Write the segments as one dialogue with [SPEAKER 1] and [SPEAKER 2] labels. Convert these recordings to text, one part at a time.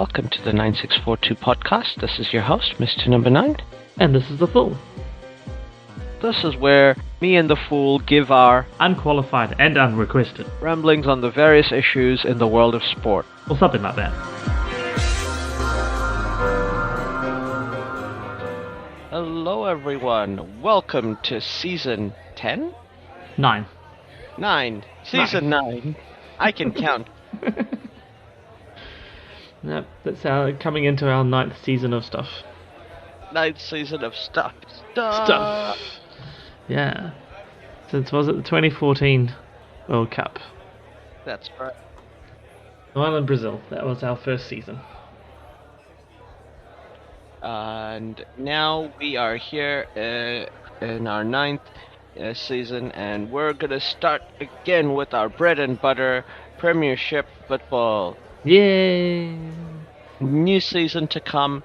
[SPEAKER 1] welcome to the 9642 podcast. This is your host, Mr. Number 9.
[SPEAKER 2] And this is The Fool.
[SPEAKER 1] This is where me and The Fool give our
[SPEAKER 2] Unqualified and unrequested
[SPEAKER 1] ramblings on the various issues in the world of sport.
[SPEAKER 2] or something like that.
[SPEAKER 1] Hello everyone, welcome to Season 10?
[SPEAKER 2] 9.
[SPEAKER 1] 9. Season 9. I can count.
[SPEAKER 2] Yep, that's coming into our 9th season of stuff.
[SPEAKER 1] 9th season of stuff.
[SPEAKER 2] Yeah. Since, was it the 2014 World Cup?
[SPEAKER 1] That's right.
[SPEAKER 2] Ireland, Brazil. That was our first season.
[SPEAKER 1] And now we are here in our 9th season, and we're gonna start again with our bread and butter Premiership football.
[SPEAKER 2] Yay!
[SPEAKER 1] New season to come.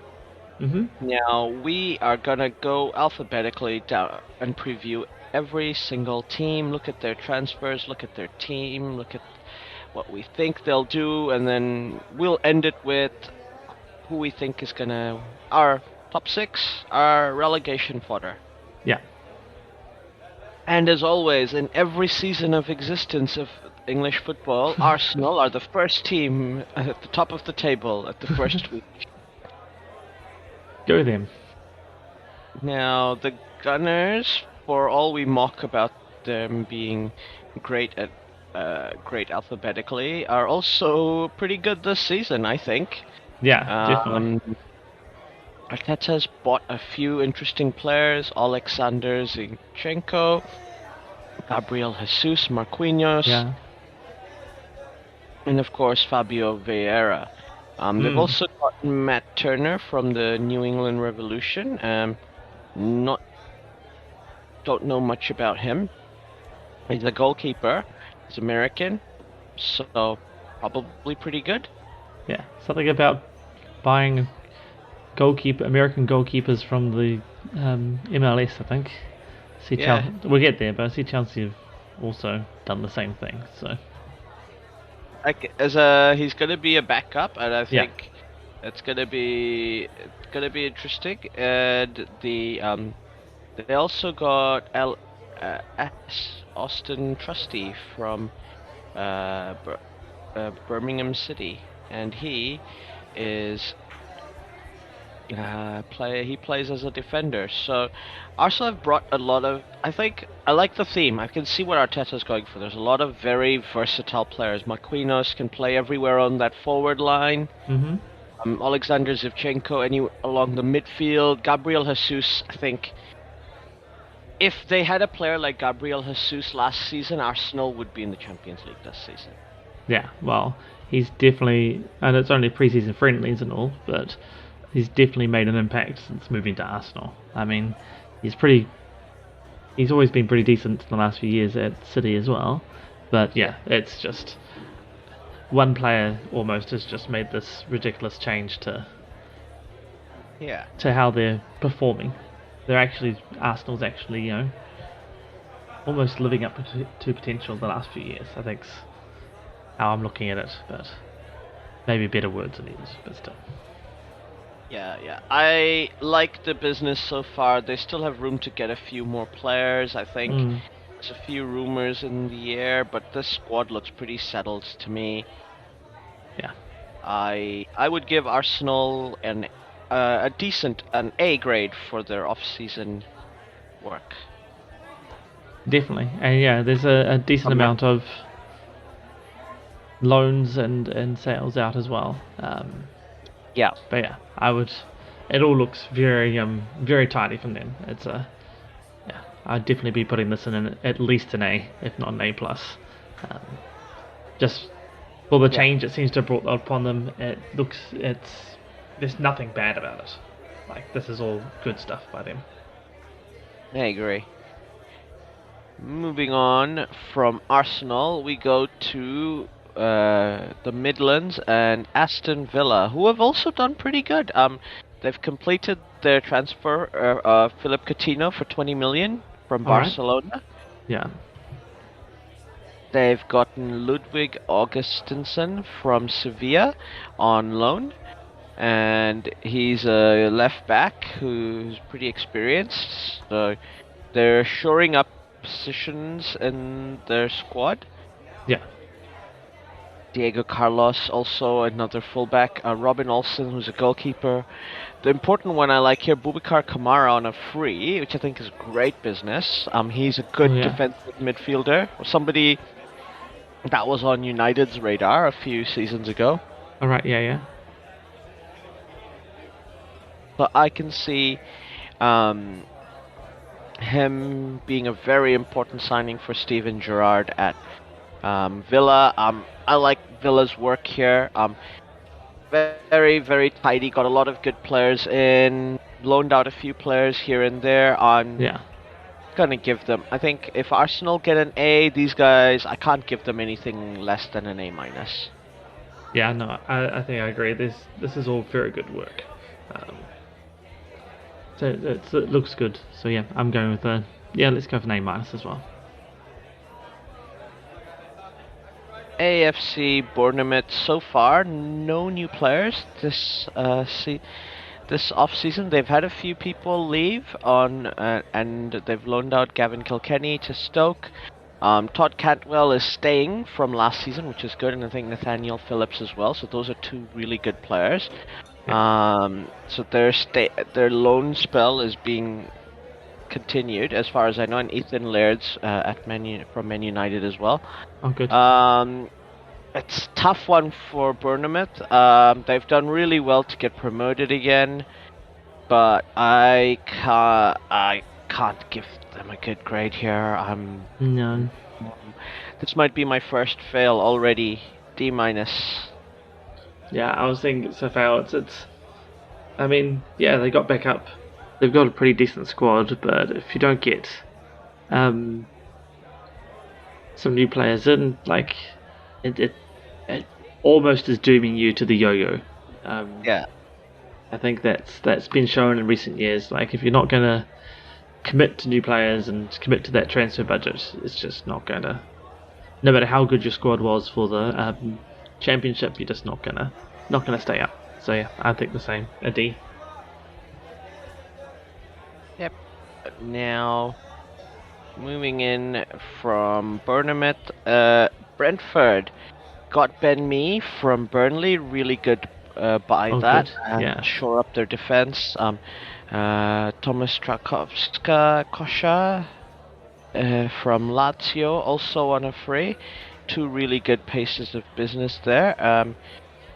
[SPEAKER 2] Mm-hmm.
[SPEAKER 1] Now we are gonna go alphabetically down and preview every single team, look at their transfers, look at their team, look at what we think they'll do, and then we'll end it with who we think is gonna our top 6, our relegation fodder.
[SPEAKER 2] Yeah.
[SPEAKER 1] And as always, in every season of existence of English football, Arsenal are the first team at the top of the table at the first week.
[SPEAKER 2] Go them.
[SPEAKER 1] Now, the Gunners, for all we mock about them being great alphabetically, are also pretty good this season, I think.
[SPEAKER 2] Yeah, definitely.
[SPEAKER 1] Arteta's bought a few interesting players: Alexander Zinchenko, Gabriel Jesus, Marquinhos,
[SPEAKER 2] Yeah.
[SPEAKER 1] and of course Fabio Vieira. They've also got Matt Turner from the New England Revolution. Don't know much about him. He's a goalkeeper. He's American, so probably pretty good.
[SPEAKER 2] Yeah. Something about buying American goalkeepers from the MLS, I think. We'll get there, but I see Chelsea have also done the same thing. So.
[SPEAKER 1] He's going to be a backup, and I think it's going to be interesting. And they also got Austin Trusty from Birmingham City, and he is he plays as a defender. So Arsenal have brought a lot of. I like the theme. I can see what Arteta's going for. There's a lot of very versatile players. Marquinhos can play everywhere on that forward line.
[SPEAKER 2] Mm-hmm.
[SPEAKER 1] Alexander Zinchenko along the midfield. Gabriel Jesus, I think. If they had a player like Gabriel Jesus last season, Arsenal would be in the Champions League this season.
[SPEAKER 2] Yeah, well, he's definitely, and it's only pre-season friendlies and all, but he's definitely made an impact since moving to Arsenal. I mean, he's always been pretty decent in the last few years at City as well. But yeah, it's just one player almost has just made this ridiculous change to how they're performing. Arsenal's actually, almost living up to potential the last few years. I think's how I'm looking at it, but maybe better words than these, but still.
[SPEAKER 1] Yeah. I like the business so far. They still have room to get a few more players, I think. There's a few rumors in the air, but this squad looks pretty settled to me.
[SPEAKER 2] Yeah.
[SPEAKER 1] I would give Arsenal an A grade for their off-season work.
[SPEAKER 2] Definitely. And yeah, there's a decent amount of loans and sales out as well.
[SPEAKER 1] Yeah.
[SPEAKER 2] But yeah, it all looks very very tidy from them. I'd definitely be putting this in at least an A, if not an A+. Just for the change it seems to have brought upon them. There's nothing bad about it. Like, this is all good stuff by them.
[SPEAKER 1] I agree. Moving on from Arsenal, we go to the Midlands and Aston Villa, who have also done pretty good. They've completed their transfer of Philip Coutinho for 20 million from Barcelona.
[SPEAKER 2] Right. Yeah.
[SPEAKER 1] They've gotten Ludwig Augustinsson from Sevilla on loan. and he's a left back who's pretty experienced. So they're shoring up positions in their squad.
[SPEAKER 2] Yeah.
[SPEAKER 1] Diego Carlos, also another fullback. Robin Olsen, who's a goalkeeper. The important one I like here, Boubacar Kamara on a free, which I think is great business. He's a good
[SPEAKER 2] Oh, yeah.
[SPEAKER 1] defensive midfielder. Somebody that was on United's radar a few seasons ago.
[SPEAKER 2] All right. Yeah. Yeah.
[SPEAKER 1] But I can see him being a very important signing for Steven Gerrard at Villa. I like Villa's work here. Very, very tidy. Got a lot of good players in. Loaned out a few players here and there. I'm
[SPEAKER 2] Yeah.
[SPEAKER 1] gonna give them. I think if Arsenal get an A, these guys, I can't give them anything less than an A minus.
[SPEAKER 2] Yeah. No, I think I agree. This is all very good work. Um, so it looks good. So yeah, I'm going with yeah. Let's go for an A minus as well.
[SPEAKER 1] AFC Bournemouth so far, no new players this off season. They've had a few people leave and they've loaned out Gavin Kilkenny to Stoke. Todd Cantwell is staying from last season, which is good, and I think Nathaniel Phillips as well. So those are two really good players. So their loan spell is being continued, as far as I know, and Ethan Laird's from Man United as well.
[SPEAKER 2] Oh, good.
[SPEAKER 1] It's a tough one for Bournemouth. They've done really well to get promoted again, but I can't give them a good grade here.
[SPEAKER 2] No.
[SPEAKER 1] This might be my first fail already. D minus.
[SPEAKER 2] Yeah, I was thinking so far it's. I mean, yeah, they got back up. They've got a pretty decent squad, but if you don't get some new players in, like it almost is dooming you to the yo-yo.
[SPEAKER 1] Yeah.
[SPEAKER 2] I think that's been shown in recent years. Like if you're not gonna commit to new players and commit to that transfer budget, it's just not gonna. No matter how good your squad was for the championship, you're just not gonna stay up. So yeah, I think the same. A D.
[SPEAKER 1] Yep. Now, moving in from Bournemouth, Brentford got Ben Mee from Burnley. Really good buy that.
[SPEAKER 2] Good.
[SPEAKER 1] And
[SPEAKER 2] Yeah.
[SPEAKER 1] shore up their defense. Thomas Kosha from Lazio, also on a free. Two really good pieces of business there.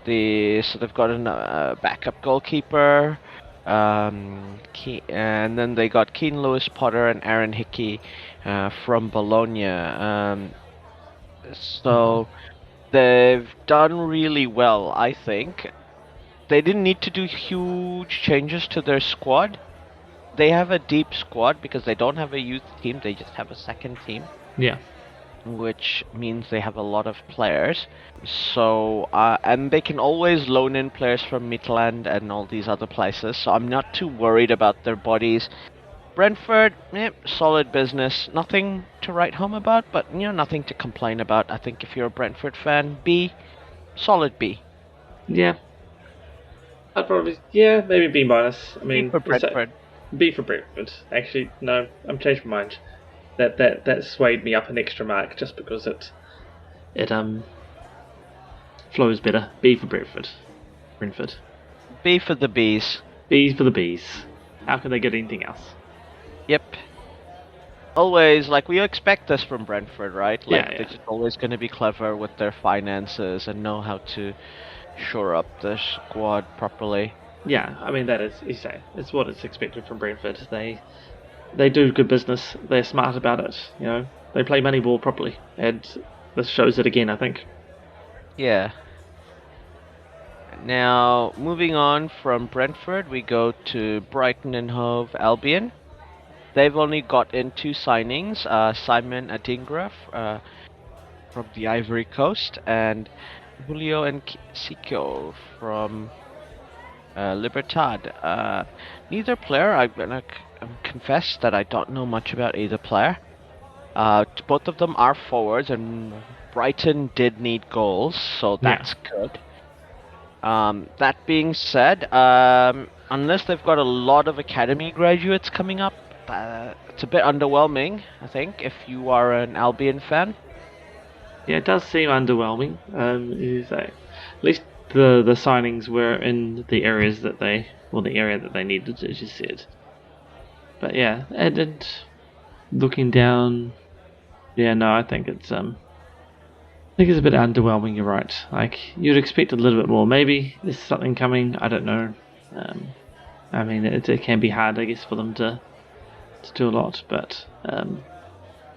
[SPEAKER 1] They've got a backup goalkeeper. And then they got Keane Lewis Potter and Aaron Hickey from Bologna. So they've done really well, I think. They didn't need to do huge changes to their squad. They have a deep squad because they don't have a youth team, they just have a second team.
[SPEAKER 2] Yeah.
[SPEAKER 1] Which means they have a lot of players. So, and they can always loan in players from Midland and all these other places. So I'm not too worried about their bodies. Brentford, solid business. Nothing to write home about, but nothing to complain about. I think if you're a Brentford fan, B, solid B.
[SPEAKER 2] Yeah. I'd probably maybe B minus. I mean
[SPEAKER 1] B for Brentford.
[SPEAKER 2] B for Brentford. Actually, no, I'm changed my mind. That swayed me up an extra mark just because it flows better. B for Brentford.
[SPEAKER 1] B for the Bs.
[SPEAKER 2] B's for the B's. How can they get anything else?
[SPEAKER 1] Yep. Always, we expect this from Brentford, right?
[SPEAKER 2] Yeah.
[SPEAKER 1] They're just always going to be clever with their finances and know how to shore up the squad properly.
[SPEAKER 2] Yeah, I mean that is, you say, it's what it's expected from Brentford. They do good business. They're smart about it. They play Moneyball properly, and this shows it again, I think.
[SPEAKER 1] Yeah. Now, moving on from Brentford, we go to Brighton and Hove Albion. They've only got in two signings, Simon Adingra from the Ivory Coast, and Julio Enciso from Libertad. Neither player, I'm gonna confess that I don't know much about either player. Both of them are forwards, and Brighton did need goals, so that's good. That being said, unless they've got a lot of academy graduates coming up, it's a bit underwhelming, I think, if you are an Albion fan.
[SPEAKER 2] Yeah, it does seem underwhelming. At least the signings were in the areas that the area that they needed, as you said. But yeah, and looking down, yeah, no, I think it's a bit underwhelming. You're right. Like you'd expect a little bit more. Maybe there's something coming. I don't know. Um, I mean, it can be hard, I guess, for them to do a lot, but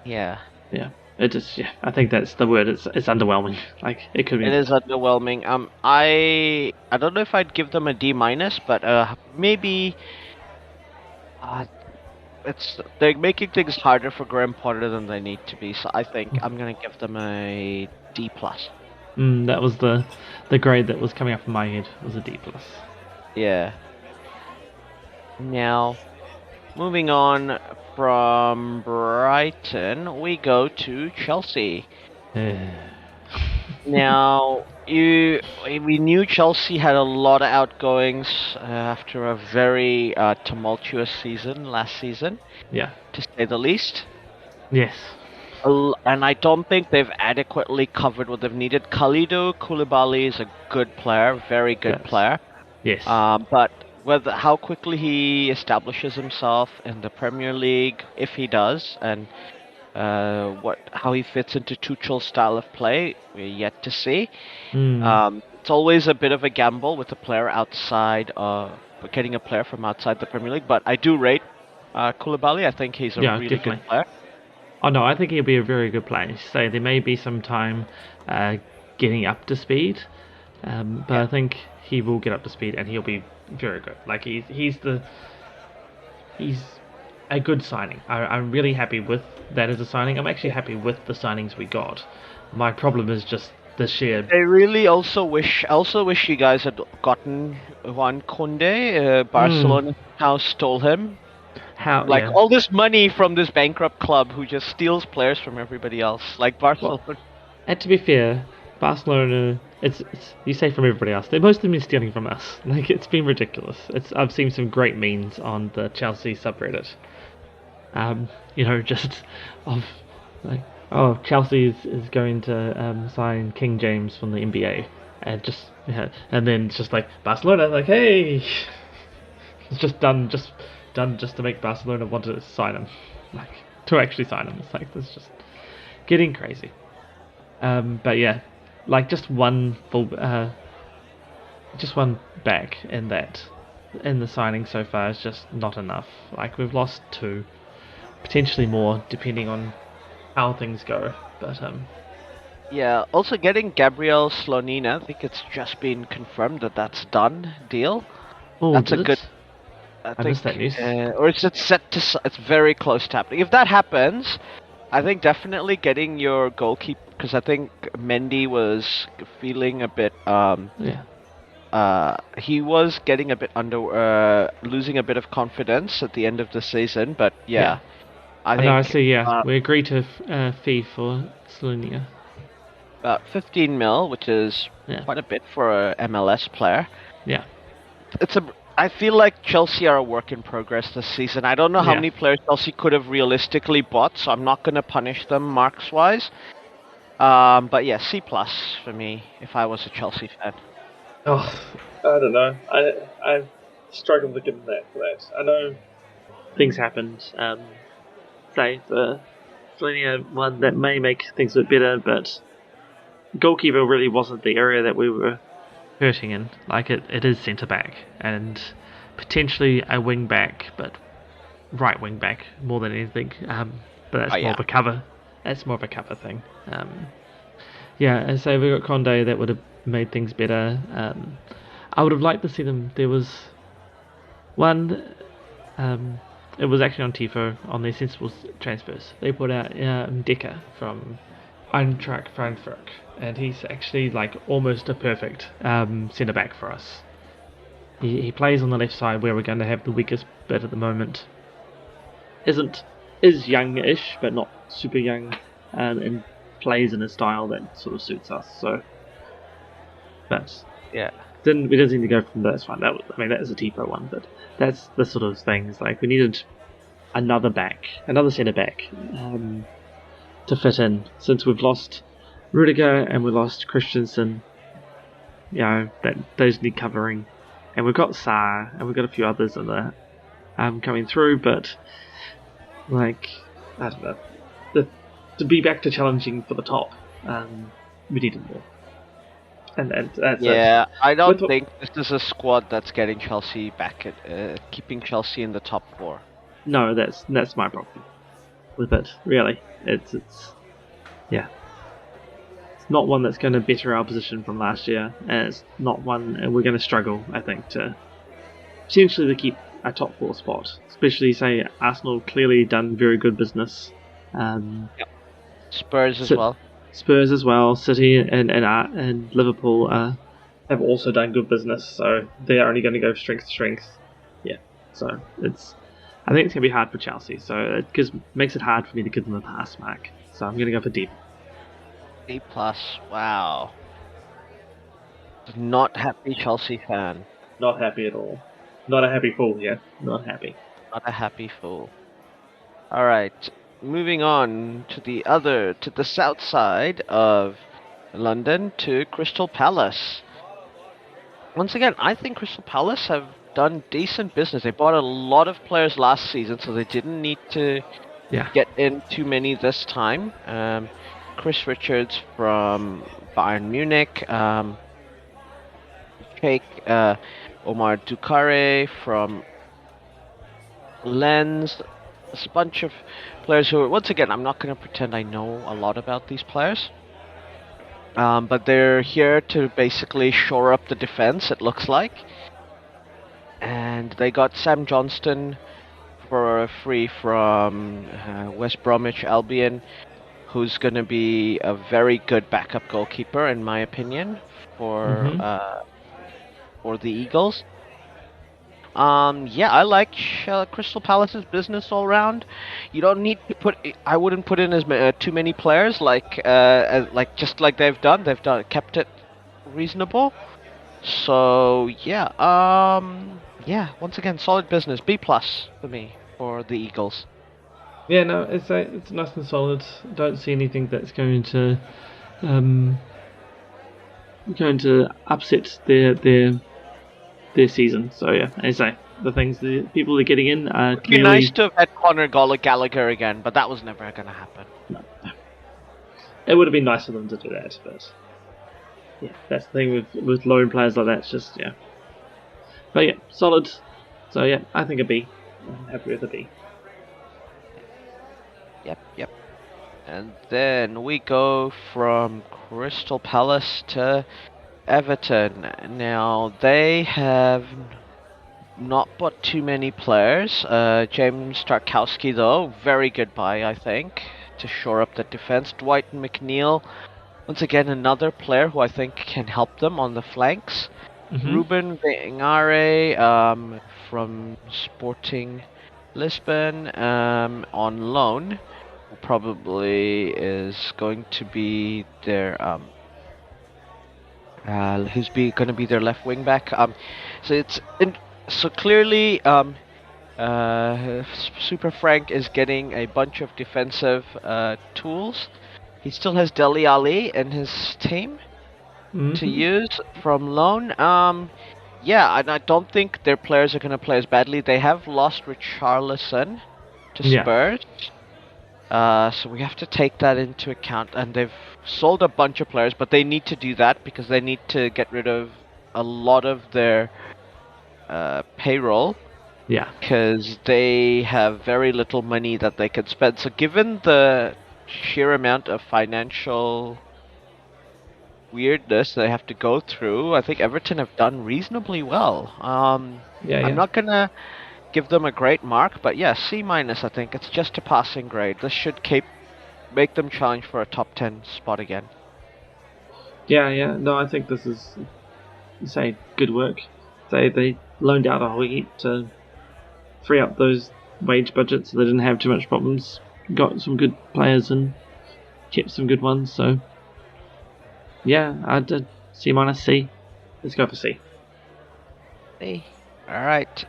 [SPEAKER 1] Yeah.
[SPEAKER 2] yeah, it just yeah. I think that's the word. It's underwhelming. Like it could be
[SPEAKER 1] It is
[SPEAKER 2] better.
[SPEAKER 1] underwhelming. I don't know if I'd give them a D minus, but maybe uh, they're making things harder for Graham Potter than they need to be. So I think I'm gonna give them a D plus.
[SPEAKER 2] That was the grade that was coming up in my head was a D plus.
[SPEAKER 1] Yeah. Now, moving on from Brighton, we go to Chelsea. Now, we knew Chelsea had a lot of outgoings after a very tumultuous season last season,
[SPEAKER 2] Yeah.
[SPEAKER 1] to say the least.
[SPEAKER 2] Yes.
[SPEAKER 1] And I don't think they've adequately covered what they've needed. Kalidou Koulibaly is a good player, very good
[SPEAKER 2] Yes.
[SPEAKER 1] player.
[SPEAKER 2] Yes.
[SPEAKER 1] But how quickly he establishes himself in the Premier League, if he does, and how he fits into Tuchel's style of play, we're yet to see. It's always a bit of a gamble with a player outside, getting a player from outside the Premier League. But I do rate Koulibaly. I think he's a
[SPEAKER 2] Yeah,
[SPEAKER 1] really good
[SPEAKER 2] definitely.
[SPEAKER 1] player.
[SPEAKER 2] Oh no, I think he'll be a very good player. So there may be some time getting up to speed, but I think he will get up to speed and he'll be very good. Like he's a good signing. I'm really happy with that as a signing. I'm actually happy with the signings we got. My problem is just the sheer.
[SPEAKER 1] I really also wish you guys had gotten Juan Conde. Barcelona now stole him.
[SPEAKER 2] How
[SPEAKER 1] Like
[SPEAKER 2] yeah.
[SPEAKER 1] all this money from this bankrupt club who just steals players from everybody else, like
[SPEAKER 2] Well,
[SPEAKER 1] Barcelona.
[SPEAKER 2] and to be fair, Barcelona. It's you say from everybody else. They've mostly been stealing from us. Like it's been ridiculous. I've seen some great memes on the Chelsea subreddit. Just of like, oh, Chelsea is going to sign King James from the NBA, and then it's just like Barcelona, like, hey, it's just done just to make Barcelona want to sign him, like to actually sign him. It's like this just getting crazy. But yeah, like just one back in the signing so far is just not enough. Like we've lost two, potentially more depending on how things go. But
[SPEAKER 1] Yeah. Also, getting Gabriel Slonina, I think it's just been confirmed that that's done. Deal.
[SPEAKER 2] oh,
[SPEAKER 1] That's a
[SPEAKER 2] did
[SPEAKER 1] good.
[SPEAKER 2] it?
[SPEAKER 1] I
[SPEAKER 2] I missed that
[SPEAKER 1] think,
[SPEAKER 2] news.
[SPEAKER 1] or it's set to. It's very close to happening. If that happens, I think definitely getting your goalkeeper, because I think Mendy was feeling a bit.
[SPEAKER 2] Yeah,
[SPEAKER 1] He was getting a bit losing a bit of confidence at the end of the season. But
[SPEAKER 2] yeah.
[SPEAKER 1] yeah, I
[SPEAKER 2] I know. I
[SPEAKER 1] think
[SPEAKER 2] see. Yeah, we agreed to fee for Slovenia.
[SPEAKER 1] about 15 mil, which is
[SPEAKER 2] Yeah,
[SPEAKER 1] quite a bit for a MLS player.
[SPEAKER 2] yeah,
[SPEAKER 1] It's a. I feel like Chelsea are a work in progress this season. I don't know how
[SPEAKER 2] yeah.
[SPEAKER 1] many players Chelsea could have realistically bought, so I'm not going to punish them marks wise. But yeah, C plus for me if I was a Chelsea fan.
[SPEAKER 2] Oh, I don't know. I struggle to give that for that. I know things happened. Say the Slovenia one that may make things a bit better, but goalkeeper really wasn't the area that we were hurting in. Like it is centre back and potentially a wing back, but right wing back more than anything. But
[SPEAKER 1] Oh
[SPEAKER 2] that's more
[SPEAKER 1] yeah,
[SPEAKER 2] of a cover. That's more of a cover thing. Yeah, and so we got Conde that would have made things better. I would have liked to see them. There was one. It was actually on Tifo on their sensible transfers. They put out Decker from Eintracht Frankfurt, and he's actually like almost a perfect centre back for us. He plays on the left side where we're going to have the weakest bit at the moment. Is youngish but not super young, and plays in a style that sort of suits us. So, but
[SPEAKER 1] yeah.
[SPEAKER 2] we didn't seem to go from that's fine. That is a TPO one, but that's the sort of things like we needed another centre back to fit in since we've lost Rudiger and we lost Christensen. Those need covering, and we've got Sarr and we've got a few others in there coming through, but like I don't know, to be back to challenging for the top, we needed more. And that's
[SPEAKER 1] I don't think this is a squad that's getting Chelsea back at keeping Chelsea in the top 4.
[SPEAKER 2] No, that's my problem with it. Really, it's not one that's going to better our position from last year, and it's not one, and we're going to struggle, I think, to potentially to keep a top 4 spot. Especially, say, Arsenal clearly done very good business.
[SPEAKER 1] Spurs as well. City and Liverpool have also done good business, so they're only going to go strength to strength. Yeah, so I think it's going to be hard for Chelsea, so it makes it hard for me to give them a pass mark. So I'm going to go for D. D+, wow. Not happy Chelsea fan.
[SPEAKER 2] Not happy at all. Not a happy fool, yeah. Not happy.
[SPEAKER 1] Not a happy fool. Alright, moving on to the south side of London, to Crystal Palace. Once again, I think Crystal Palace have done decent business. They bought a lot of players last season, so they didn't need to get in too many this time. Chris Richards from Bayern Munich, Omar Dukare from Lens. There's a bunch of players who, once again, I'm not going to pretend I know a lot about these players. But they're here to basically shore up the defense, it looks like. And they got Sam Johnston for free from West Bromwich Albion, who's going to be a very good backup goalkeeper, in my opinion, for the Eagles. I like Crystal Palace's business all round. You don't need to I wouldn't put in too many players like they've done. They've kept it reasonable. So once again, solid business. B+ for me for the Eagles.
[SPEAKER 2] Yeah, no, it's nice and solid. Don't see anything that's going to upset their season. So yeah, as I say, the people they're getting in are
[SPEAKER 1] clearly... It'd be nice to have had Conor Gallagher again, but that was never going to happen.
[SPEAKER 2] No. It would have been nice for them to do that, but yeah, that's the thing with loan players like that. It's just but yeah, solid. So yeah, I think a B. I'm happy with a B.
[SPEAKER 1] Yep. And then we go from Crystal Palace to Everton. Now, they have not bought too many players. James Tarkowski, though, very good buy, I think, to shore up the defense. Dwight McNeil, once again, another player who I think can help them on the flanks. Ruben Beingare from Sporting Lisbon on loan. Probably is going to be their going to be their left wing back. So clearly Super Frank is getting a bunch of defensive tools. He still has Dele Alli in his team to use from loan. And I don't think their players are going to play as badly. They have lost Richarlison to Spurs. So we have to take that into account, and they've sold a bunch of players, but they need to do that because they need to get rid of a lot of their payroll.
[SPEAKER 2] Yeah.
[SPEAKER 1] Because they have very little money that they can spend. So given the sheer amount of financial weirdness they have to go through, I think Everton have done reasonably well. I'm not gonna give them a great mark, but C-, I think. It's just a passing grade. This should make them challenge for a top 10 spot again.
[SPEAKER 2] Yeah. No, I think this is, good work. They loaned out a whole heap to free up those wage budgets so they didn't have too much problems. Got some good players and kept some good ones, so... Yeah, I'd C-, C. Let's go for C.
[SPEAKER 1] buddy. Alright.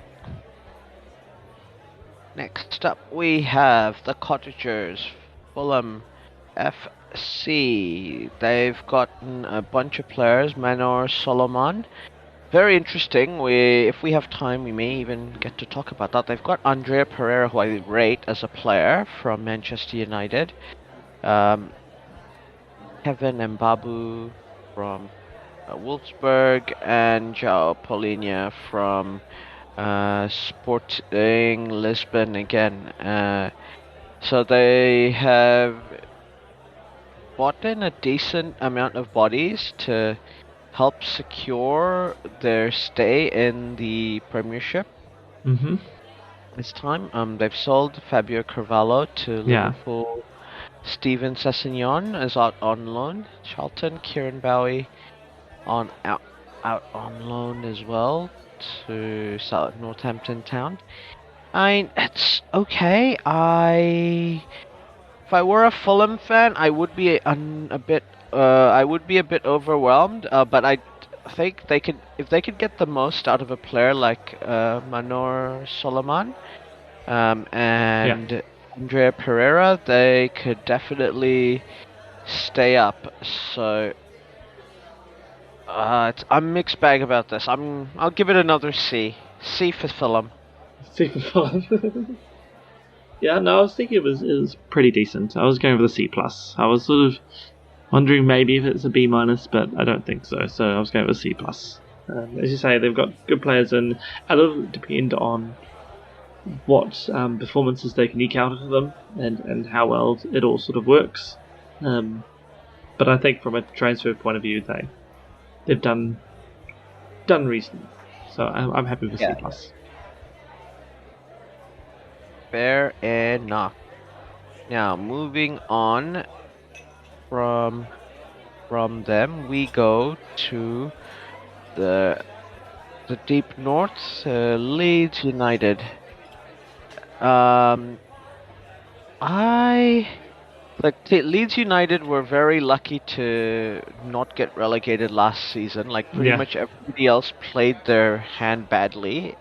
[SPEAKER 1] Next up, we have the Cottagers, Fulham FC. They've gotten a bunch of players, Manor Solomon. Very interesting. If we have time, we may even get to talk about that. They've got Andrea Pereira, who I rate as a player from Manchester United. Kevin Mbabu from Wolfsburg, and João Paulinho from Sporting Lisbon again. So they have bought in a decent amount of bodies to help secure their stay in the Premiership.
[SPEAKER 2] Mm-hmm.
[SPEAKER 1] This time, they've sold Fabio Carvalho to Liverpool. Steven Sessegnon is out on loan. Charlton, Kieran Bowie out on loan as well to South Northampton Town. I mean, it's okay. If I were a Fulham fan, I would be a bit overwhelmed. But I think if they could get the most out of a player like Manor Solomon, and Andrea Pereira, they could definitely stay up. So I'm a mixed bag about this. I'll give it another C. C for Fulham.
[SPEAKER 2] C for Fulham. Yeah, no, I was thinking it was pretty decent. I was going with a C plus. I was sort of wondering maybe if it's a B minus, but I don't think so. So I was going with a C plus. As you say, they've got good players, and it'll depend on what performances they can eke out of them and how well it all sort of works. But I think from a transfer point of view, they've done reasonably. So I'm happy with C plus.
[SPEAKER 1] Fair enough. Now moving on from them, we go to the deep north, Leeds United. Leeds United were very lucky to not get relegated last season. Like pretty much everybody else played their hand badly,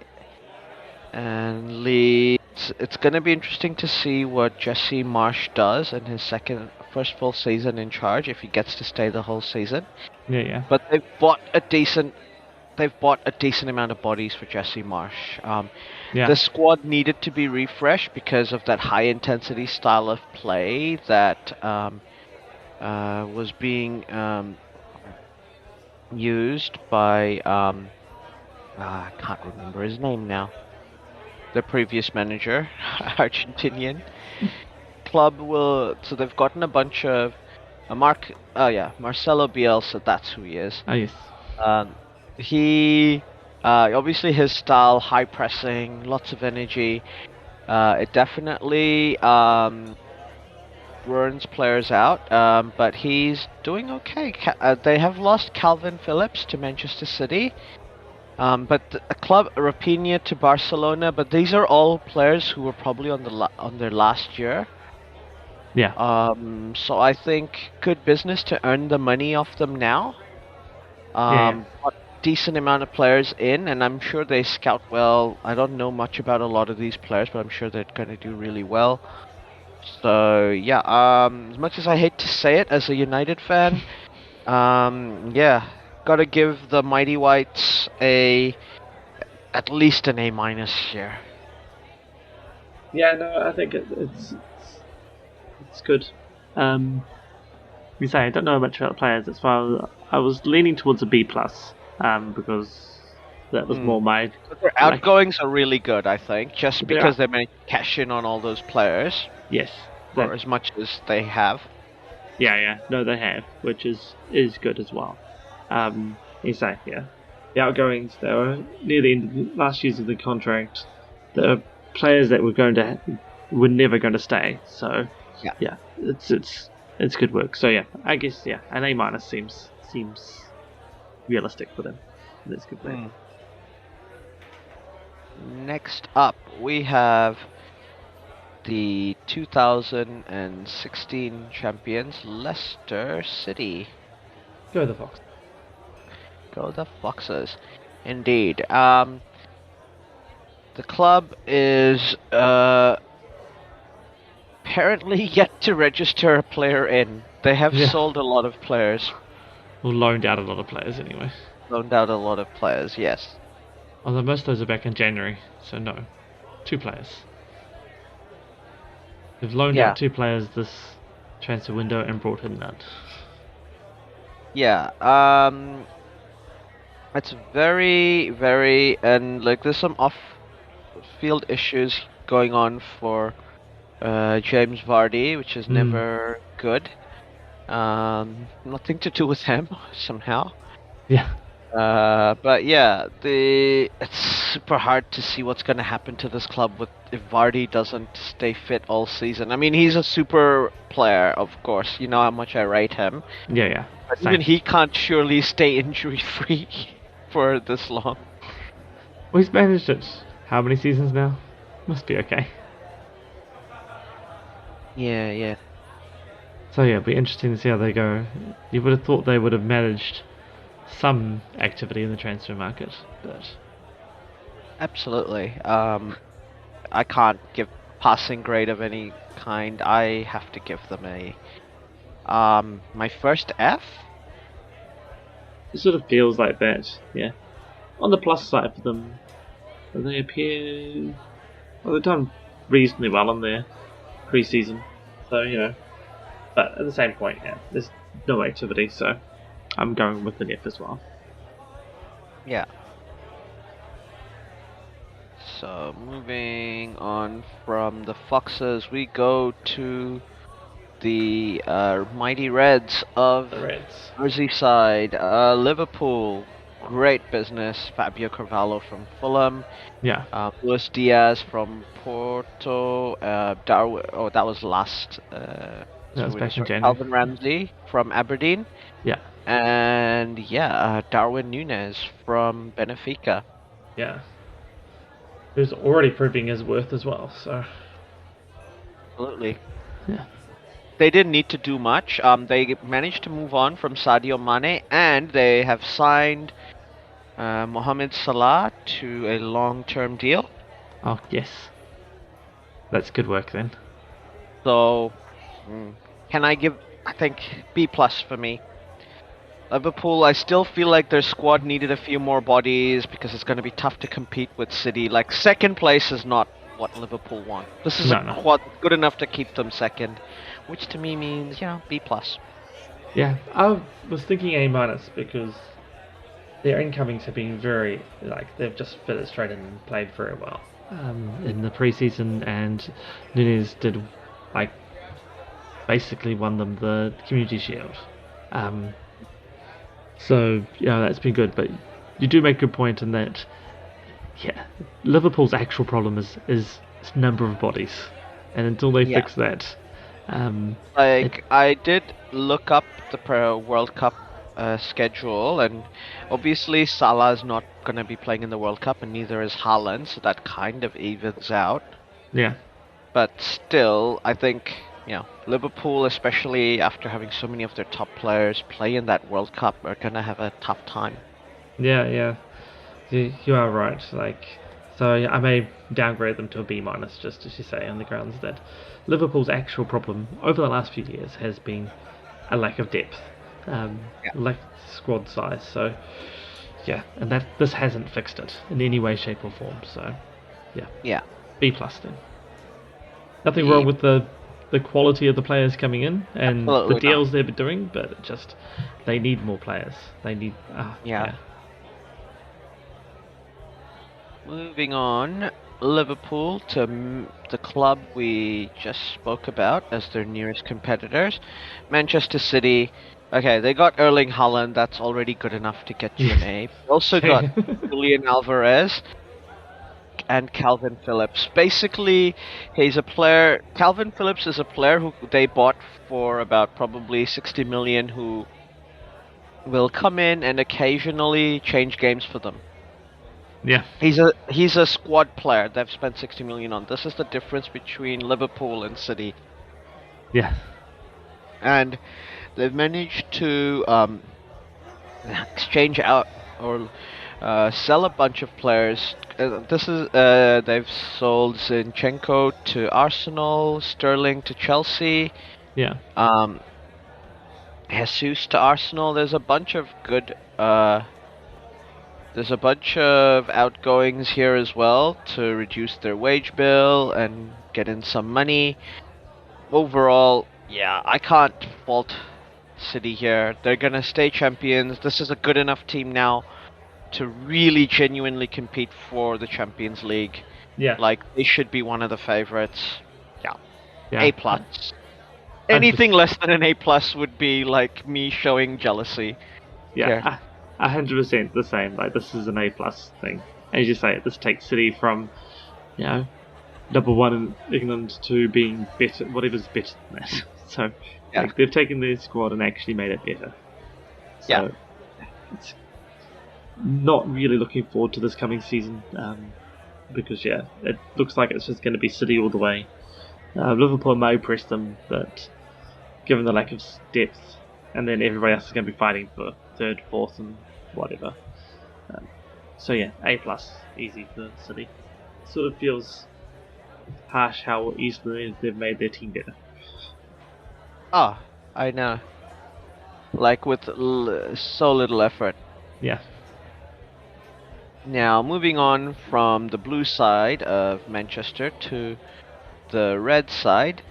[SPEAKER 1] and Leeds. It's going to be interesting to see what Jesse Marsh does in his first full season in charge, if he gets to stay the whole season.
[SPEAKER 2] Yeah.
[SPEAKER 1] But they've bought a decent amount of bodies for Jesse Marsh. The squad needed to be refreshed because of that high intensity style of play that was being used by I can't remember his name now. The previous manager, Argentinian club so they've gotten a bunch of Marcelo Bielsa, that's who he is.
[SPEAKER 2] Oh yes.
[SPEAKER 1] He obviously his style, high pressing, lots of energy. It definitely burns players out, but he's doing okay. They have lost Calvin Phillips to Manchester City. But a club, Rapinha to Barcelona, but these are all players who were probably on their last year.
[SPEAKER 2] Yeah.
[SPEAKER 1] So I think good business to earn the money off them now. Got decent amount of players in, and I'm sure they scout well. I don't know much about a lot of these players, but I'm sure they're going to do really well. So yeah, as much as I hate to say it as a United fan, gotta give the Mighty Whites at least an A minus here.
[SPEAKER 2] Yeah, no, I think it's good. You say I don't know much about the players. That's why I was leaning towards a B plus, because that was more my.
[SPEAKER 1] Their outgoings are really good, I think, just because they managed to cash in on all those players.
[SPEAKER 2] Yes.
[SPEAKER 1] For as much as they have.
[SPEAKER 2] Yeah. No, they have, which is good as well. You say, the outgoings, they were near the end of the last years of the contract. There are players that were never going to stay. So yeah, it's good work. So yeah, I guess an A minus seems realistic for them. That's good play.
[SPEAKER 1] Next up, we have the 2016 champions, Leicester City.
[SPEAKER 2] Go the Fox.
[SPEAKER 1] Go the Foxes. Indeed. The club is apparently yet to register a player in. They have
[SPEAKER 2] Yeah.
[SPEAKER 1] sold a lot of players,
[SPEAKER 2] Or loaned out a lot of players anyway.
[SPEAKER 1] loaned out a lot of players. Yes.
[SPEAKER 2] Although most of those are back in January, so no. 2 players. They've loaned
[SPEAKER 1] Yeah.
[SPEAKER 2] out 2 players this transfer window and brought in none.
[SPEAKER 1] Yeah. It's very, very, and like there's some off-field issues going on for James Vardy, which is never good. Nothing to do with him somehow.
[SPEAKER 2] Yeah.
[SPEAKER 1] But yeah, it's super hard to see what's going to happen to this club with if Vardy doesn't stay fit all season. I mean, he's a super player, of course. You know how much I rate him,
[SPEAKER 2] Yeah, yeah.
[SPEAKER 1] but
[SPEAKER 2] Same.
[SPEAKER 1] even he can't surely stay injury free for this long.
[SPEAKER 2] Well, he's managed it. How many seasons now? Must be okay.
[SPEAKER 1] Yeah, yeah.
[SPEAKER 2] So yeah, it'll be interesting to see how they go. You would have thought they would have managed some activity in the transfer market, but
[SPEAKER 1] Absolutely. I can't give passing grade of any kind. I have to give them a my first F.
[SPEAKER 2] it sort of feels like that. Yeah. On the plus side for them, they appear well. They've done reasonably well in their pre-season, so But at the same point, yeah, there's no activity, so I'm going with an F as well.
[SPEAKER 1] Yeah. So moving on from the Foxes, we go to the Mighty Reds of
[SPEAKER 2] The Reds.
[SPEAKER 1] Merseyside. Liverpool, great business. Fabio Carvalho from Fulham.
[SPEAKER 2] Yeah.
[SPEAKER 1] Luis Diaz from Porto. Darwin. Oh, that was last.
[SPEAKER 2] That was back in January.
[SPEAKER 1] Calvin Ramsey from Aberdeen.
[SPEAKER 2] Yeah.
[SPEAKER 1] And yeah, Darwin Núñez from Benfica.
[SPEAKER 2] Yeah. Who's already proving his worth as well, so.
[SPEAKER 1] Absolutely.
[SPEAKER 2] Yeah.
[SPEAKER 1] They didn't need to do much. They managed to move on from Sadio Mane, and they have signed Mohamed Salah to a long-term deal.
[SPEAKER 2] Oh, yes. That's good work then.
[SPEAKER 1] So, can I give? I think B plus for me. Liverpool, I still feel like their squad needed a few more bodies because it's going to be tough to compete with City. Like second place is not what Liverpool want. This is a squad good enough to keep them second, which to me means B plus.
[SPEAKER 2] Yeah, I was thinking A minus because their incomings have been very they've just fitted straight in and played very well in the preseason, and Núñez did basically won them the Community Shield. So that's been good, but you do make a good point in that. Yeah, Liverpool's actual problem is number of bodies, and until they fix that,
[SPEAKER 1] I did look up the World Cup schedule, and obviously Salah is not going to be playing in the World Cup, and neither is Haaland, so that kind of evens out.
[SPEAKER 2] Yeah.
[SPEAKER 1] But still, I think Liverpool, especially after having so many of their top players play in that World Cup, are going to have a tough time.
[SPEAKER 2] Yeah. You are right. So I may downgrade them to a B minus, just as you say, on the grounds that Liverpool's actual problem over the last few years has been a lack of depth, lack of squad size. So yeah, and this hasn't fixed it in any way, shape, or form. So
[SPEAKER 1] yeah,
[SPEAKER 2] B plus then. Nothing wrong with the quality of the players coming in and
[SPEAKER 1] Absolutely
[SPEAKER 2] the deals they've been doing, but just they need more players. They need yeah.
[SPEAKER 1] Moving on, Liverpool to the club we just spoke about as their nearest competitors. Manchester City, okay, they got Erling Haaland, that's already good enough to get you an A. They also got Julian Alvarez and Calvin Phillips. Basically, Calvin Phillips is a player who they bought for about probably 60 million, who will come in and occasionally change games for them.
[SPEAKER 2] Yeah.
[SPEAKER 1] He's a squad player they've spent 60 million on. This is the difference between Liverpool and City.
[SPEAKER 2] Yeah.
[SPEAKER 1] And they've managed to exchange out or sell a bunch of players. They've sold Zinchenko to Arsenal, Sterling to Chelsea,
[SPEAKER 2] Yeah.
[SPEAKER 1] um, Jesus to Arsenal. There's a bunch of outgoings here as well to reduce their wage bill and get in some money. Overall, yeah, I can't fault City here. They're gonna stay champions. This is a good enough team now to really genuinely compete for the Champions League.
[SPEAKER 2] Yeah.
[SPEAKER 1] Like, they should be one of the favorites. Yeah,
[SPEAKER 2] Yeah.
[SPEAKER 1] A plus. Anything
[SPEAKER 2] 100%.
[SPEAKER 1] less than an A plus would be like me showing jealousy.
[SPEAKER 2] Yeah.
[SPEAKER 1] Yeah,
[SPEAKER 2] 100% the same. Like, this is an A plus thing. As you say, this takes City from, you know, number one in England to being better, whatever's better than that. So,
[SPEAKER 1] yeah,
[SPEAKER 2] like, they've taken their squad and actually made it better.
[SPEAKER 1] yeah.
[SPEAKER 2] So, it's not really looking forward to this coming season because, yeah, it looks like it's just going to be City all the way. Liverpool may press them, but given the lack of depth, and then everybody else is going to be fighting for third, fourth, and whatever. So yeah, A plus, easy for City. Sort of feels harsh how easily they've made their team better.
[SPEAKER 1] Ah, I know. Like, with so little effort.
[SPEAKER 2] Yeah,
[SPEAKER 1] Now, moving on from the blue side of Manchester to the red side,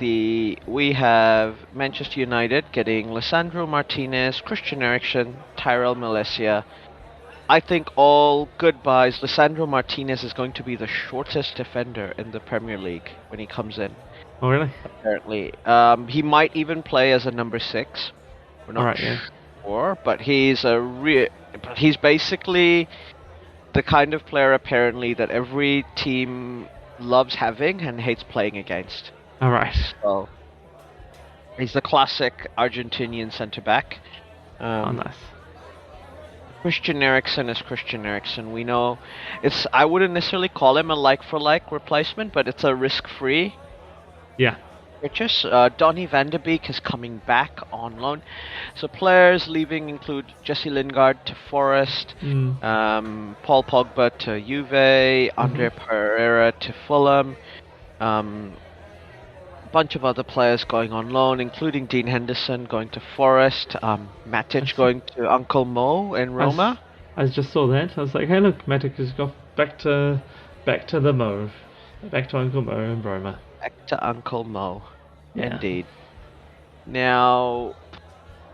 [SPEAKER 1] we have Manchester United getting Lisandro Martinez, Christian Eriksen, Tyrell Malacia. I think all goodbyes. Lisandro Martinez is going to be the shortest defender in the Premier League when he comes in.
[SPEAKER 2] oh really?
[SPEAKER 1] Apparently, he might even play as a number 6. We're not
[SPEAKER 2] Alright, yeah.
[SPEAKER 1] sure, but he's basically the kind of player apparently that every team loves having and hates playing against.
[SPEAKER 2] Alright.
[SPEAKER 1] So he's the classic Argentinian centre back.
[SPEAKER 2] Oh, nice.
[SPEAKER 1] Christian Eriksen is Christian Eriksen. We know I wouldn't necessarily call him a like-for-like replacement, but it's a risk-free
[SPEAKER 2] Yeah.
[SPEAKER 1] purchase. Donny van de Beek is coming back on loan. So players leaving include Jesse Lingard to Forest, Paul Pogba to Juve, Andre Pereira to Fulham, bunch of other players going on loan, including Dean Henderson going to Forest, Matic going to Uncle Mo in Roma.
[SPEAKER 2] I just saw that. I was like, hey look, Matic has got back to the Mo. Back to Uncle Mo in Roma.
[SPEAKER 1] Back to Uncle Mo.
[SPEAKER 2] Yeah.
[SPEAKER 1] Indeed. Now,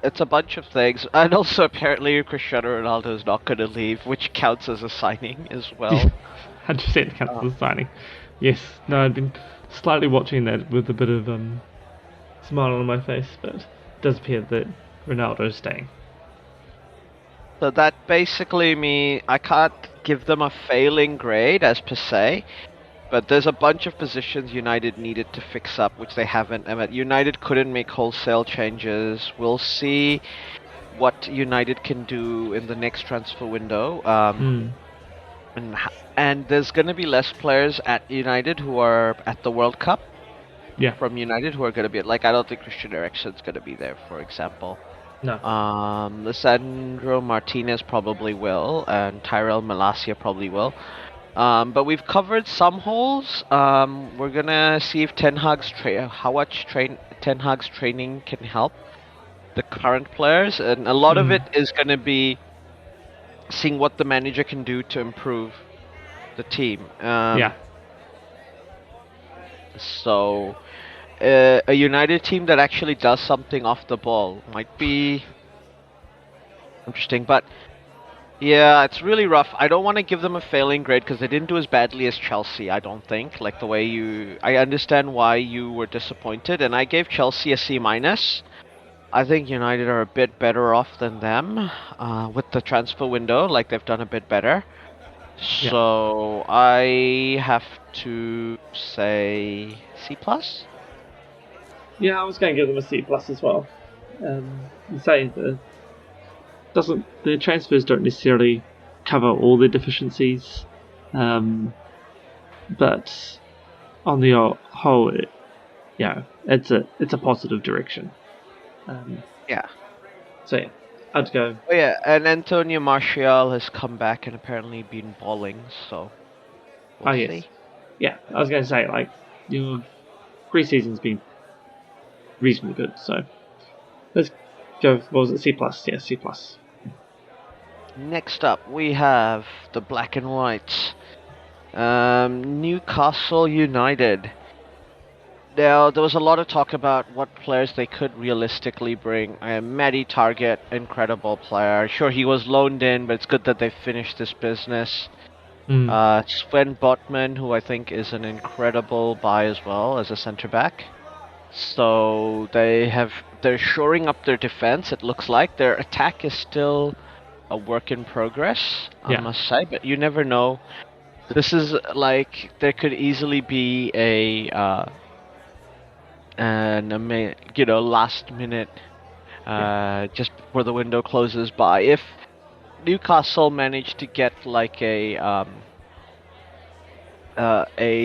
[SPEAKER 1] it's a bunch of things, and also apparently Cristiano Ronaldo is not going to leave, which counts as a signing as well.
[SPEAKER 2] 100% counts as a signing. Yes. No, I've been slightly watching that with a bit of smile on my face, but it does appear that Ronaldo is staying.
[SPEAKER 1] So that basically means I can't give them a failing grade as per se, but there's a bunch of positions United needed to fix up, which they haven't. United couldn't make wholesale changes. We'll see what United can do in the next transfer window. And there's going to be less players at United who are at the World Cup.
[SPEAKER 2] Yeah.
[SPEAKER 1] From United who are going to be I don't think Christian Eriksen's going to be there, for example.
[SPEAKER 2] No.
[SPEAKER 1] Lisandro Martinez probably will, and Tyrell Malacia probably will. But we've covered some holes. We're gonna see if how much Ten Hag's training can help the current players, and a lot of it is gonna be seeing what the manager can do to improve the team.
[SPEAKER 2] Yeah.
[SPEAKER 1] So, a United team that actually does something off the ball might be interesting, but yeah, it's really rough. I don't want to give them a failing grade because they didn't do as badly as Chelsea, I don't think. Like, the way I understand why you were disappointed, and I gave Chelsea a C-. I think United are a bit better off than them with the transfer window. Like, they've done a bit better.
[SPEAKER 2] Yeah.
[SPEAKER 1] So I have to say C+.
[SPEAKER 2] Yeah, I was going to give them a C+ as well. You say the transfers don't necessarily cover all their deficiencies, but on the whole, it's a positive direction.
[SPEAKER 1] Yeah.
[SPEAKER 2] So yeah, I'd go.
[SPEAKER 1] Oh yeah, and Antonio Martial has come back and apparently been balling, so we'll
[SPEAKER 2] Oh yes,
[SPEAKER 1] see.
[SPEAKER 2] yeah. I was going to say like your preseason's been reasonably good, so let's go. What was it? C plus? Yeah, C plus.
[SPEAKER 1] Next up, we have the black and whites. Newcastle United. Now, there was a lot of talk about what players they could realistically bring. Matty Target, incredible player. Sure, he was loaned in, but it's good that they finished this business.
[SPEAKER 2] Mm.
[SPEAKER 1] Sven Botman, who I think is an incredible buy as well as a centre back. So they're shoring up their defense. It looks like their attack is still a work in progress, I
[SPEAKER 2] Yeah,
[SPEAKER 1] must say, but you never know. This is like there could easily be last minute, just before the window closes by. If Newcastle managed to get like a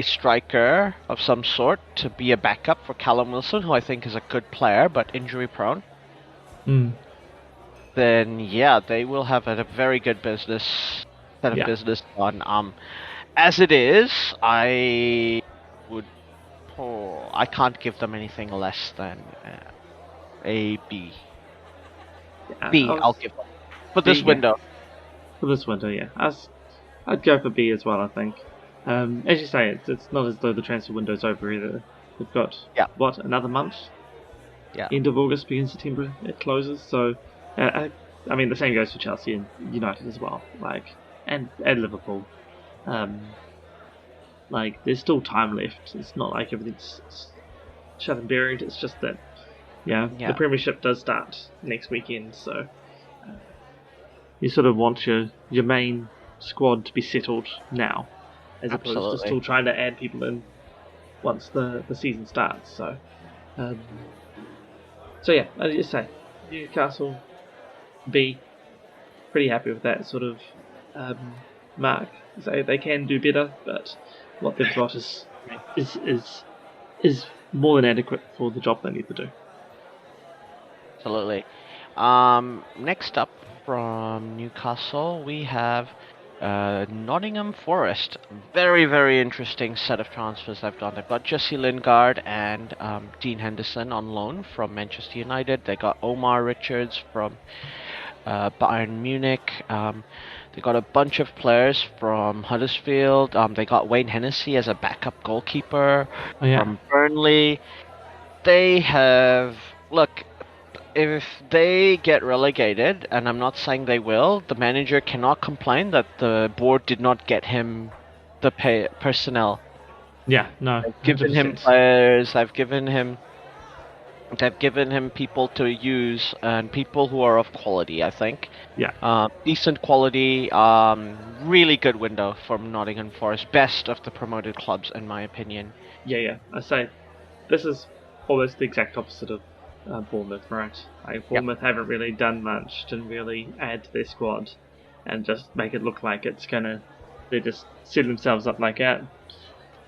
[SPEAKER 1] striker of some sort to be a backup for Callum Wilson, who I think is a good player but injury prone,
[SPEAKER 2] mm.
[SPEAKER 1] then yeah, they will have a very good set of
[SPEAKER 2] Yeah,
[SPEAKER 1] business done. As it is, would I can't give them anything less than a B.
[SPEAKER 2] yeah.
[SPEAKER 1] B, I'll give them for
[SPEAKER 2] B,
[SPEAKER 1] this
[SPEAKER 2] yeah,
[SPEAKER 1] window.
[SPEAKER 2] for this window, yeah. I'd go for B as well. I think. As you say, it's not as though the transfer window's over either. We've got
[SPEAKER 1] Yeah.
[SPEAKER 2] another month.
[SPEAKER 1] Yeah,
[SPEAKER 2] End of August, beginning September, it closes. So, I mean, the same goes for Chelsea and United as well. Like, and Liverpool. Like, there's still time left. It's not like everything's shut and buried. It's just that,
[SPEAKER 1] yeah,
[SPEAKER 2] the Premiership does start next weekend. So, you sort of want your main squad to be settled now, as opposed to
[SPEAKER 1] absolutely.
[SPEAKER 2] still trying to add people in once the season starts. So, yeah, as you say, Newcastle B, pretty happy with that sort of mark. They can do better, but what they've got is more than adequate for the job they need to do.
[SPEAKER 1] Absolutely. Next up from Newcastle, we have Nottingham Forest. Very, very interesting set of transfers they've done. They've got Jesse Lingard and Dean Henderson on loan from Manchester United. They got Omar Richards from Bayern Munich. They got a bunch of players from Huddersfield. They got Wayne Hennessy as a backup goalkeeper
[SPEAKER 2] Oh yeah,
[SPEAKER 1] from Burnley. They have look. If they get relegated, and I'm not saying they will, the manager cannot complain that the board did not get him the personnel.
[SPEAKER 2] yeah, no,
[SPEAKER 1] I've given him
[SPEAKER 2] 100%.
[SPEAKER 1] players. They've given him people to use and people who are of quality. I think.
[SPEAKER 2] Yeah,
[SPEAKER 1] Decent quality. Really good window from Nottingham Forest. Best of the promoted clubs, in my opinion.
[SPEAKER 2] yeah. I say this is almost the exact opposite of Bournemouth, right? Like Bournemouth haven't really done much to really add to their squad, and just make it look like they just set themselves up like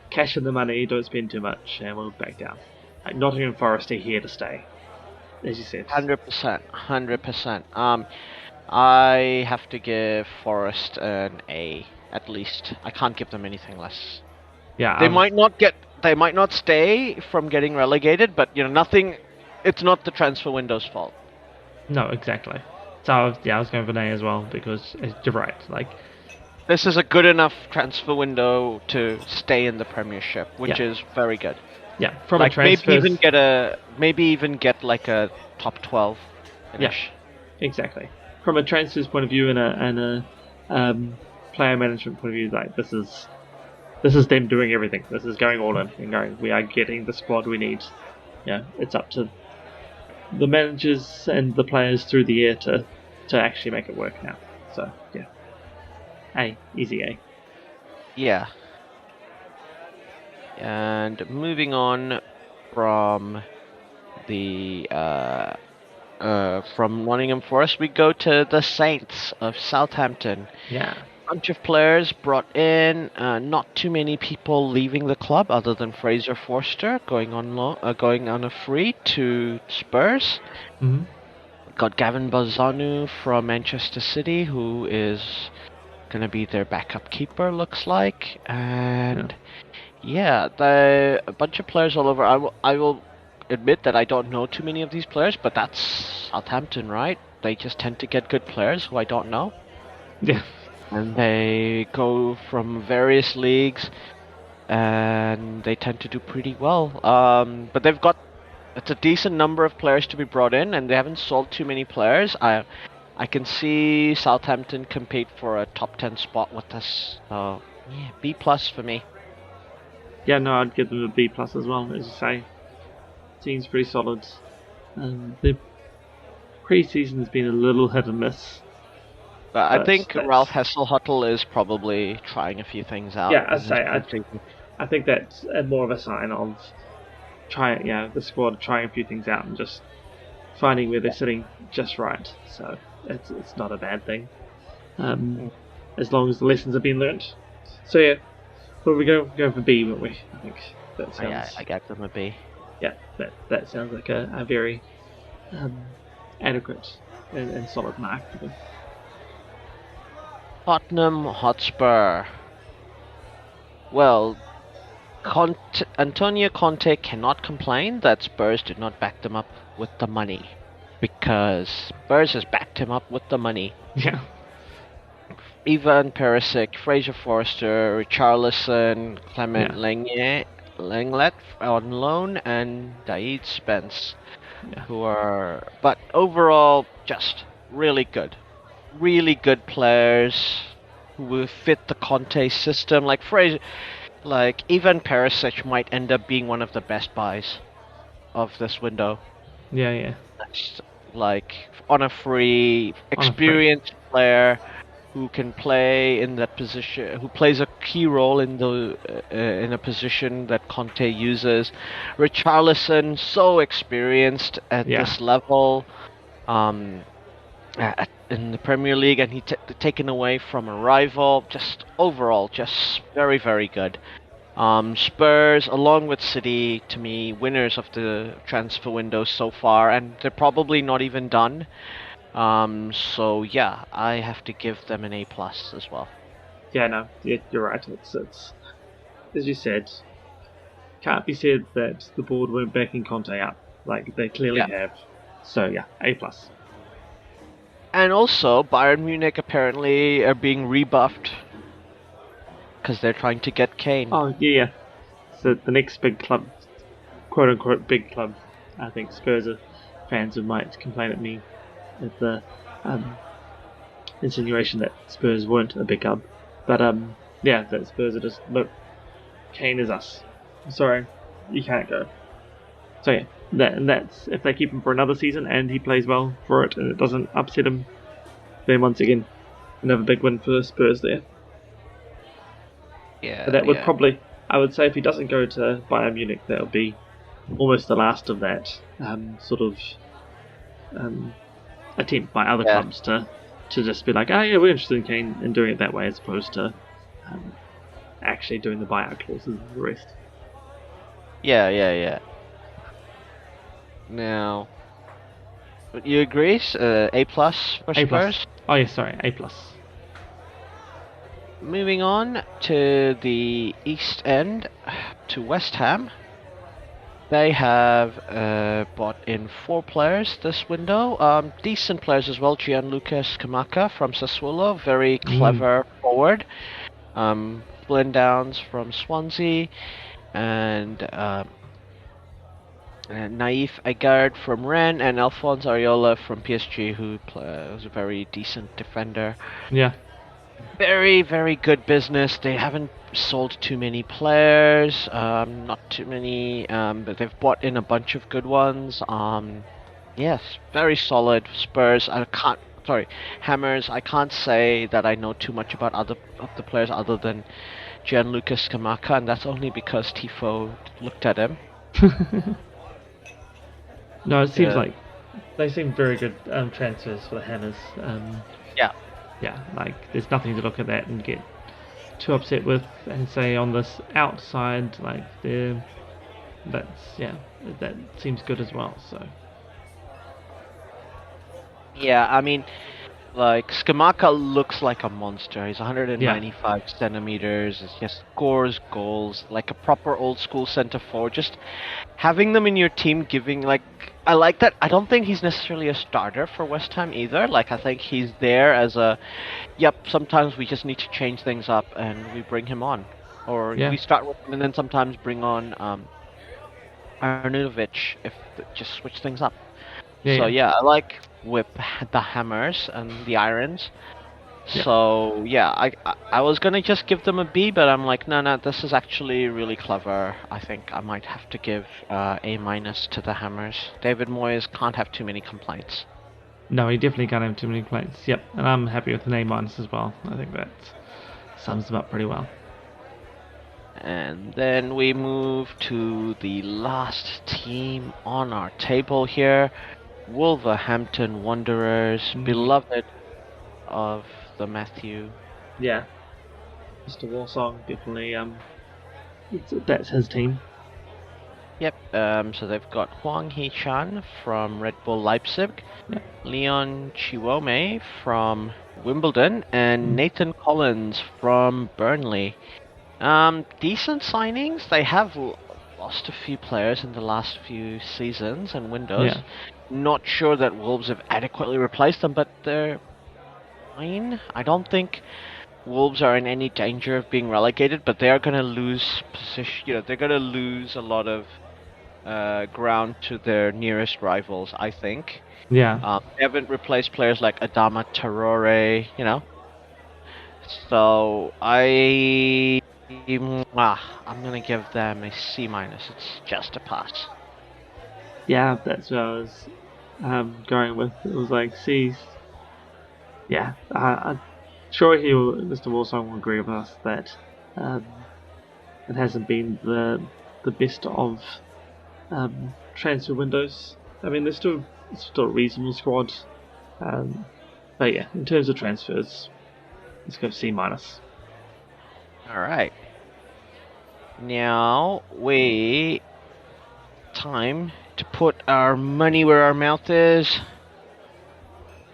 [SPEAKER 2] cash in the money, don't spend too much, and we'll back down. Like Nottingham Forest are here to stay, as you said.
[SPEAKER 1] 100%, 100%. I have to give Forest an A at least. I can't give them anything less.
[SPEAKER 2] Yeah,
[SPEAKER 1] They might not stay from getting relegated, but nothing. It's not the transfer window's fault.
[SPEAKER 2] no, exactly. So I was going for an A as well because you're right. Like,
[SPEAKER 1] This is a good enough transfer window to stay in the Premiership, which
[SPEAKER 2] yeah,
[SPEAKER 1] is very good.
[SPEAKER 2] yeah. From a
[SPEAKER 1] Like
[SPEAKER 2] transfer,
[SPEAKER 1] maybe even get like a top 12
[SPEAKER 2] yeah,
[SPEAKER 1] finish.
[SPEAKER 2] exactly. From a transfers point of view and a player management point of view, like this is them doing everything. This is going all in and going. We are getting the squad we need. Yeah, it's up to the managers and the players through the year to actually make it work now. So yeah, A, easy A.
[SPEAKER 1] Yeah. And moving on from the from Nottingham Forest, we go to the Saints of Southampton.
[SPEAKER 2] Yeah,
[SPEAKER 1] Bunch of players brought in. Not too many people leaving the club, other than Fraser Forster going on a free to Spurs.
[SPEAKER 2] mm-hmm.
[SPEAKER 1] got Gavin Bozanu from Manchester City, who is gonna be their backup keeper, looks like, and yeah, a bunch of players all over. I will admit that I don't know too many of these players, but that's Southampton, right? They just tend to get good players who I don't know,
[SPEAKER 2] Yeah.
[SPEAKER 1] and they go from various leagues, and they tend to do pretty well. But it's a decent number of players to be brought in, and they haven't sold too many players. I can see Southampton compete for a top 10 spot with this. So yeah, B plus for me.
[SPEAKER 2] Yeah, no, I'd give them a B plus as well. As you say, team's pretty solid. The pre-season's been a little hit and miss.
[SPEAKER 1] But I think Ralph Hasselhotel is probably trying a few things out.
[SPEAKER 2] Yeah, I think that's more of a sign of the squad trying a few things out and just finding where they're sitting just right. So it's not a bad thing, as long as the lessons have been learnt. So yeah, well, we go for B, won't we? I think that sounds.
[SPEAKER 1] Yeah, I got them a B.
[SPEAKER 2] Yeah, that sounds like a very adequate and solid mark for them.
[SPEAKER 1] Tottenham Hotspur. Well, Antonio Conte cannot complain that Spurs did not back them up with the money, because Spurs has backed him up with the money.
[SPEAKER 2] Yeah.
[SPEAKER 1] Ivan Perisic, Fraser Forster, Richarlison, Clement Lenglet on loan, and Daid Spence, but overall just really good players who will fit the Conte system. Like Ivan Perisic might end up being one of the best buys of this window.
[SPEAKER 2] Yeah.
[SPEAKER 1] Like on a free, experienced player who can play in that position, who plays a key role in a position that Conte uses. Richarlison, so experienced at this level, in the Premier League, and he taken away from a rival. Just overall, just very, very good. Spurs, along with City, to me, winners of the transfer window so far, and they're probably not even done. So yeah, I have to give them an A plus as well.
[SPEAKER 2] Yeah, no, you're right. It's as you said, can't be said that the board weren't backing Conte up like they clearly have. So yeah, A plus.
[SPEAKER 1] And also, Bayern Munich apparently are being rebuffed because they're trying to get Kane.
[SPEAKER 2] Oh yeah. So the next big club, quote unquote big club, I think Spurs fans who might complain at me at the insinuation that Spurs weren't a big club, but that Spurs are just, look, Kane is us. I'm sorry, you can't go. So yeah, that's if they keep him for another season and he plays well for it and it doesn't upset him, then once again another big win for Spurs there.
[SPEAKER 1] Yeah,
[SPEAKER 2] but that would probably, I would say, if he doesn't go to Bayern Munich, that would be almost the last of that sort of attempt by other clubs to just be like, oh yeah, we're interested in Kane, and doing it that way as opposed to actually doing the buyout clauses and the rest.
[SPEAKER 1] Yeah. Now, you agree? A plus for Spurs?
[SPEAKER 2] A+. Oh yeah, sorry, A+.
[SPEAKER 1] Moving on to the East End, to West Ham. They have bought in 4 players this window. Decent players as well. Gianluca Scamacca from Sassuolo, very clever forward. Glenn Downs from Swansea, and Naif Agard from Rennes, and Alphonse Areola from PSG, who was a very decent defender.
[SPEAKER 2] Yeah.
[SPEAKER 1] Very, very good business. They haven't sold too many players, not too many, but they've bought in a bunch of good ones. Yes, very solid. Spurs, Hammers, I can't say that I know too much about other of the players other than Gianluca Scamacca, and that's only because Tifo looked at him.
[SPEAKER 2] No, it seems like they seem very good transfers for the Hammers. Yeah, like there's nothing to look at that and get too upset with and say on this outside, like that seems good as well. So
[SPEAKER 1] Yeah, I mean, like Skamaka looks like a monster. He's
[SPEAKER 2] Yeah,
[SPEAKER 1] 195 centimeters. He just scores goals like a proper old school center forward. Just having them in your team, giving like I like that. I don't think he's necessarily a starter for West Ham either. Like I think he's there as a yep. Sometimes we just need to change things up and we bring him on, or
[SPEAKER 2] yeah,
[SPEAKER 1] we start with him and then sometimes bring on Arnautovic if just switch things up.
[SPEAKER 2] yeah,
[SPEAKER 1] So
[SPEAKER 2] yeah,
[SPEAKER 1] yeah, I like whip the hammers and the irons.
[SPEAKER 2] yeah.
[SPEAKER 1] So yeah, I was gonna just give them a B, but I'm like, no, no, this is actually really clever. I think I might have to give A minus to the hammers. David Moyes can't have too many complaints.
[SPEAKER 2] No, he definitely can't have too many complaints. Yep, and I'm happy with an A minus as well. I think that sums them up pretty well.
[SPEAKER 1] And then we move to the last team on our table here, Wolverhampton Wanderers,
[SPEAKER 2] Mm,
[SPEAKER 1] beloved of the Matthew.
[SPEAKER 2] yeah, Mr. Warsong definitely. That's his team.
[SPEAKER 1] Yep. So they've got Huang Hee-chan from Red Bull Leipzig,
[SPEAKER 2] Yeah.
[SPEAKER 1] Leon Chiwome from Wimbledon, and
[SPEAKER 2] Mm,
[SPEAKER 1] Nathan Collins from Burnley. Decent signings. They have lost a few players in the last few seasons and
[SPEAKER 2] yeah.
[SPEAKER 1] windows. Not sure that Wolves have adequately replaced them, but they're fine. I don't think Wolves are in any danger of being relegated, but they are going to lose position. They're going to lose a lot of ground to their nearest rivals, I think.
[SPEAKER 2] Yeah.
[SPEAKER 1] They haven't replaced players like Adama Traore. So I'm gonna give them a C minus. It's just a pass.
[SPEAKER 2] Yeah, that's what I was going with. It was like, see, yeah, I'm sure Mr. Warsong will agree with us that um, it hasn't been the best of transfer windows. I mean, it's still a reasonable squad, but yeah, in terms of transfers, let's go C minus.
[SPEAKER 1] All right. Now we time to put our money where our mouth is.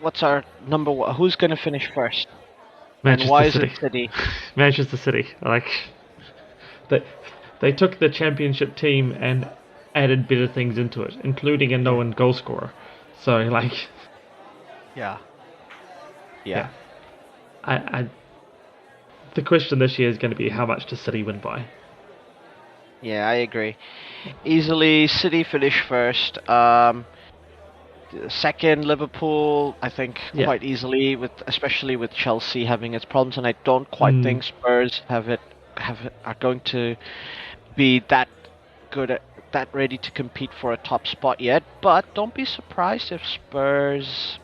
[SPEAKER 1] What's our number one? Who's gonna finish first? And
[SPEAKER 2] Manchester
[SPEAKER 1] why is it
[SPEAKER 2] City.
[SPEAKER 1] City?
[SPEAKER 2] Manchester City. Like they they took the championship team and added better things into it, including a
[SPEAKER 1] Mm.
[SPEAKER 2] known goal scorer. So like,
[SPEAKER 1] Yeah. Yeah.
[SPEAKER 2] yeah, I the question this year is going to be how much does City win by?
[SPEAKER 1] Yeah, I agree. Easily, City finish first. Second, Liverpool, I think
[SPEAKER 2] Yeah.
[SPEAKER 1] quite easily, especially with Chelsea having its problems, and I don't quite
[SPEAKER 2] Mm,
[SPEAKER 1] think Spurs are going to be that good at that ready to compete for a top spot yet. But don't be surprised if Spurs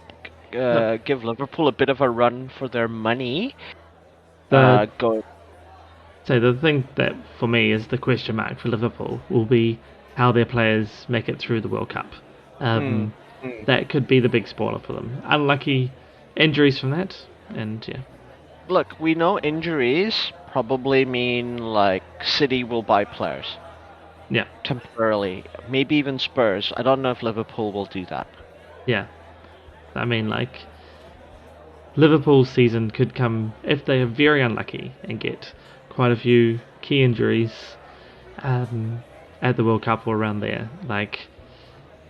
[SPEAKER 2] no,
[SPEAKER 1] give Liverpool a bit of a run for their money.
[SPEAKER 2] the
[SPEAKER 1] Go.
[SPEAKER 2] so the thing that for me is the question mark for Liverpool will be how their players make it through the World Cup.
[SPEAKER 1] Mm,
[SPEAKER 2] Um,
[SPEAKER 1] mm.
[SPEAKER 2] that could be the big spoiler for them. Unlucky injuries from that, and yeah,
[SPEAKER 1] Look, we know injuries probably mean like City will buy players
[SPEAKER 2] yeah,
[SPEAKER 1] temporarily, maybe even Spurs. I don't know if Liverpool will do that.
[SPEAKER 2] yeah. I mean, like Liverpool's season could come if they are very unlucky and get quite a few key injuries um, at the World Cup or around there. Like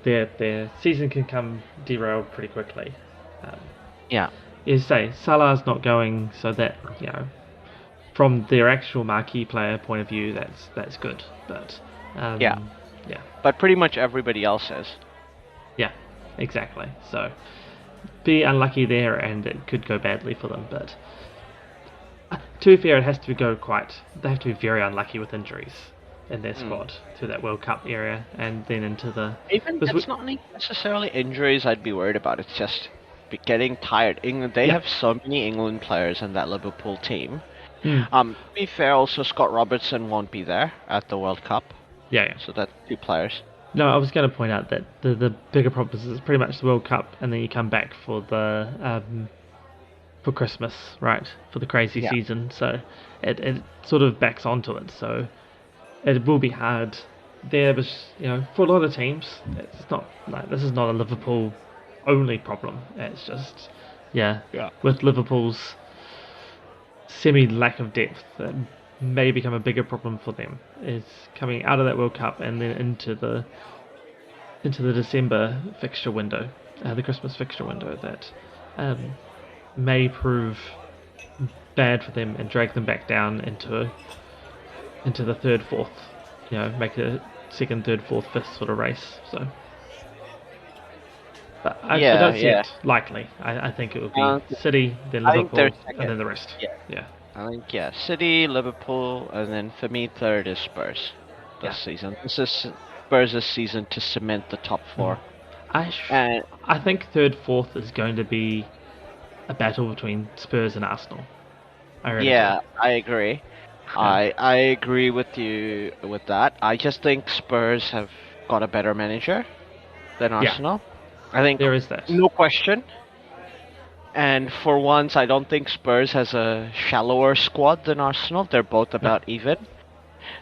[SPEAKER 2] their season can come derailed pretty quickly. Um,
[SPEAKER 1] Yeah,
[SPEAKER 2] you say Salah's not going, so that from their actual marquee player point of view, that's good. But
[SPEAKER 1] yeah,
[SPEAKER 2] yeah,
[SPEAKER 1] but pretty much everybody else is.
[SPEAKER 2] yeah, exactly. So be unlucky there, and it could go badly for them. But to be fair, it has to go quite. They have to be very unlucky with injuries in their
[SPEAKER 1] Mm.
[SPEAKER 2] squad to that World Cup area, and then into the.
[SPEAKER 1] Even
[SPEAKER 2] Because
[SPEAKER 1] it's not necessarily injuries I'd be worried about. It's just getting tired. England, they
[SPEAKER 2] yeah,
[SPEAKER 1] have so many England players in that Liverpool team.
[SPEAKER 2] mm,
[SPEAKER 1] To be fair, also Scott Robertson won't be there at the World Cup,
[SPEAKER 2] yeah, yeah.
[SPEAKER 1] so that's two players.
[SPEAKER 2] No, I was going to point out that the bigger problem is it's pretty much the World Cup, and then you come back for Christmas, right? For the crazy
[SPEAKER 1] Yeah.
[SPEAKER 2] season, so it sort of backs onto it. So it will be hard there, but for a lot of teams, it's not like this is not a Liverpool only problem. It's just, yeah,
[SPEAKER 1] Yeah.
[SPEAKER 2] with Liverpool's semi lack of depth, that may become a bigger problem for them. Is coming out of that World Cup and then into the December fixture window, the Christmas fixture window, that um, may prove bad for them and drag them back down into the third, fourth, make it a second, third, fourth, fifth sort of race. So, but I
[SPEAKER 1] Yeah,
[SPEAKER 2] don't see
[SPEAKER 1] yeah.
[SPEAKER 2] it likely. I think it would be
[SPEAKER 1] Um,
[SPEAKER 2] City, then
[SPEAKER 1] I think they're
[SPEAKER 2] Liverpool, and
[SPEAKER 1] second.
[SPEAKER 2] then the rest.
[SPEAKER 1] Yeah.
[SPEAKER 2] Yeah,
[SPEAKER 1] I think yeah, City, Liverpool, and then for me third is Spurs this
[SPEAKER 2] yeah.
[SPEAKER 1] season. This is Spurs' season to cement the top
[SPEAKER 2] Mm.
[SPEAKER 1] four.
[SPEAKER 2] I sh-
[SPEAKER 1] And
[SPEAKER 2] I think third, fourth is going to be a battle between Spurs and Arsenal. I really do.
[SPEAKER 1] yeah, I agree.
[SPEAKER 2] Yeah,
[SPEAKER 1] I agree with you with that. I just think Spurs have got a better manager than
[SPEAKER 2] yeah.
[SPEAKER 1] Arsenal. I think
[SPEAKER 2] There is that.
[SPEAKER 1] no question. And for once, I don't think Spurs has a shallower squad than Arsenal. They're both
[SPEAKER 2] No.
[SPEAKER 1] about even.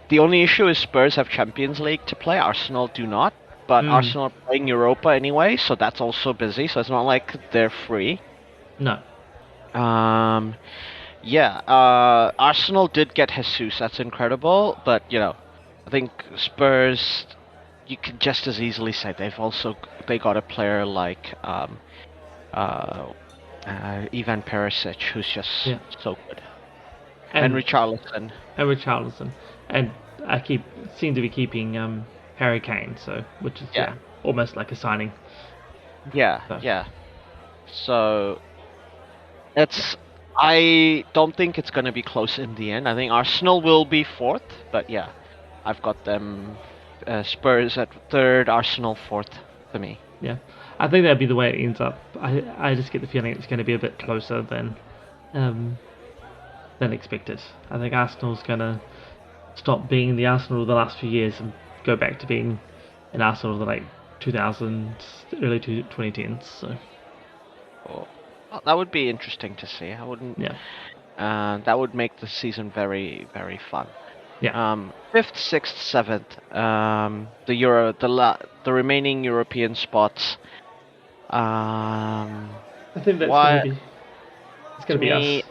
[SPEAKER 1] The only issue is Spurs have Champions League to play. Arsenal do not. But
[SPEAKER 2] Mm,
[SPEAKER 1] Arsenal are playing Europa anyway, so that's also busy. So it's not like they're free.
[SPEAKER 2] no.
[SPEAKER 1] Um, yeah. Arsenal did get Jesus. That's incredible. But I think Spurs. You could just as easily say they got a player like uh, Ivan Perisic, who's just
[SPEAKER 2] Yeah.
[SPEAKER 1] so good, and
[SPEAKER 2] And
[SPEAKER 1] Richarlison.
[SPEAKER 2] Richarlison, and I seem to be keeping Harry Kane, so which is
[SPEAKER 1] Yeah,
[SPEAKER 2] almost like a signing.
[SPEAKER 1] yeah,
[SPEAKER 2] So
[SPEAKER 1] yeah. So it's. I don't think it's going to be close in the end. I think Arsenal will be fourth, but yeah, I've got them Spurs at third, Arsenal fourth for me.
[SPEAKER 2] yeah, I think that'd be the way it ends up. I just get the feeling it's going to be a bit closer um, than expected. I think Arsenal's going to stop being the Arsenal of the last few years and go back to being an Arsenal of the late 2000s, early 2010s. So
[SPEAKER 1] Oh, well, that would be interesting to see. I wouldn't.
[SPEAKER 2] yeah,
[SPEAKER 1] That would make the season very, very fun.
[SPEAKER 2] yeah.
[SPEAKER 1] Fifth, sixth, seventh. The remaining European spots. Um,
[SPEAKER 2] I think that's going to
[SPEAKER 1] what
[SPEAKER 2] be it's
[SPEAKER 1] to
[SPEAKER 2] going to be us.
[SPEAKER 1] me,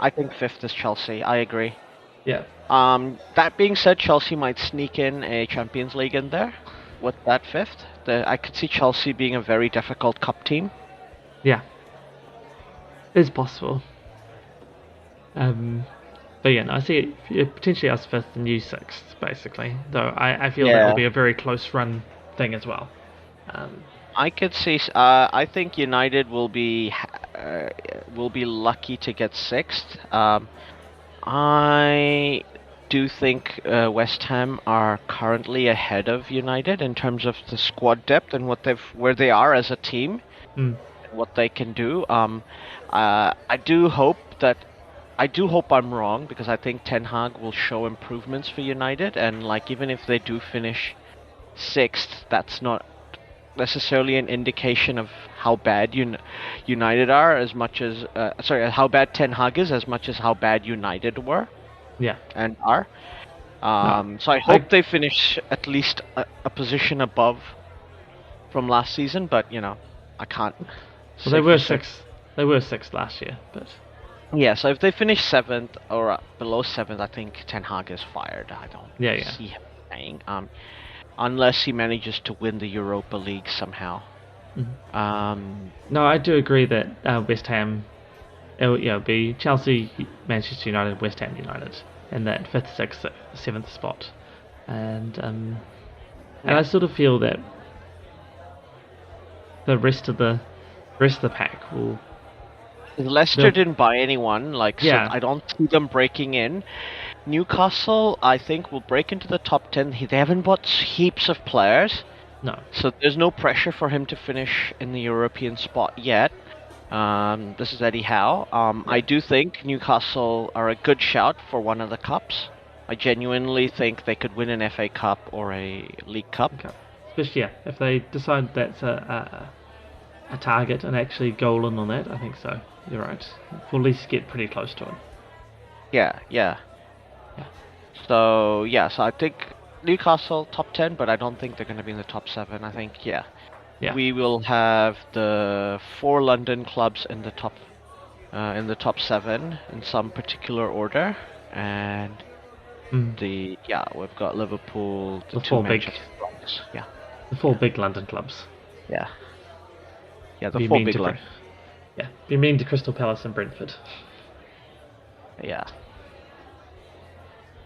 [SPEAKER 1] I think fifth is Chelsea. I agree.
[SPEAKER 2] Yeah,
[SPEAKER 1] That being said, Chelsea might sneak in a Champions League in there with that fifth. I could see Chelsea being a very difficult cup team.
[SPEAKER 2] yeah, it's possible. But yeah, no, I see it potentially us fifth and you sixth, basically. Though I feel that will
[SPEAKER 1] Yeah,
[SPEAKER 2] be a very close run thing as well. Um,
[SPEAKER 1] I could see. I think United will be lucky to get sixth. I do think West Ham are currently ahead of United in terms of the squad depth and where they are as a team,
[SPEAKER 2] mm,
[SPEAKER 1] and what they can do. I do hope that. I do hope I'm wrong because I think Ten Hag will show improvements for United, and like even if they do finish sixth, that's not necessarily an indication of how bad United are as much as how bad Ten Hag is as much as how bad United were
[SPEAKER 2] yeah,
[SPEAKER 1] and are.
[SPEAKER 2] no,
[SPEAKER 1] So I
[SPEAKER 2] I
[SPEAKER 1] hope they finish at least a position above from last season, but I can't
[SPEAKER 2] well
[SPEAKER 1] say for certain.
[SPEAKER 2] they were sixth last year, but
[SPEAKER 1] Yeah, so if they finish seventh or below seventh, I think Ten Hag is fired. I don't
[SPEAKER 2] yeah, yeah.
[SPEAKER 1] see him staying, unless he manages to win the Europa League somehow.
[SPEAKER 2] Mhm.
[SPEAKER 1] Um,
[SPEAKER 2] No, I do agree that West Ham, it'll be Chelsea, Manchester United, West Ham United, in that fifth, sixth, seventh spot, and I
[SPEAKER 1] yeah.
[SPEAKER 2] sort of feel that the rest of the pack will,
[SPEAKER 1] Leicester
[SPEAKER 2] they'll,
[SPEAKER 1] didn't buy anyone, so
[SPEAKER 2] yeah,
[SPEAKER 1] I don't see them breaking in. Newcastle, I think, will break into the top 10. They haven't bought heaps of players,
[SPEAKER 2] no,
[SPEAKER 1] so there's no pressure for him to finish in the European spot yet. This is Eddie Howe. I
[SPEAKER 2] yeah,
[SPEAKER 1] do think Newcastle are a good shout for one of the cups. I genuinely think they could win an FA Cup or a League Cup.
[SPEAKER 2] okay. Especially yeah, if they decide that's a target and actually goal in on that, I think so. You're right. We'll at least get pretty close to it.
[SPEAKER 1] Yeah, yeah.
[SPEAKER 2] Yeah.
[SPEAKER 1] So I think Newcastle top 10, but I don't think they're going to be in the top 7. I think, yeah,
[SPEAKER 2] Yeah.
[SPEAKER 1] we will have the 4 London clubs in the top 7 in some particular order, and
[SPEAKER 2] Mm.
[SPEAKER 1] we've got Liverpool, the
[SPEAKER 2] The
[SPEAKER 1] two
[SPEAKER 2] four big,
[SPEAKER 1] Manchester clubs.
[SPEAKER 2] the four big London clubs.
[SPEAKER 1] Yeah, yeah, the
[SPEAKER 2] Be
[SPEAKER 1] four
[SPEAKER 2] mean
[SPEAKER 1] big
[SPEAKER 2] to
[SPEAKER 1] London.
[SPEAKER 2] Yeah, be mean to Crystal Palace and Brentford.
[SPEAKER 1] Yeah,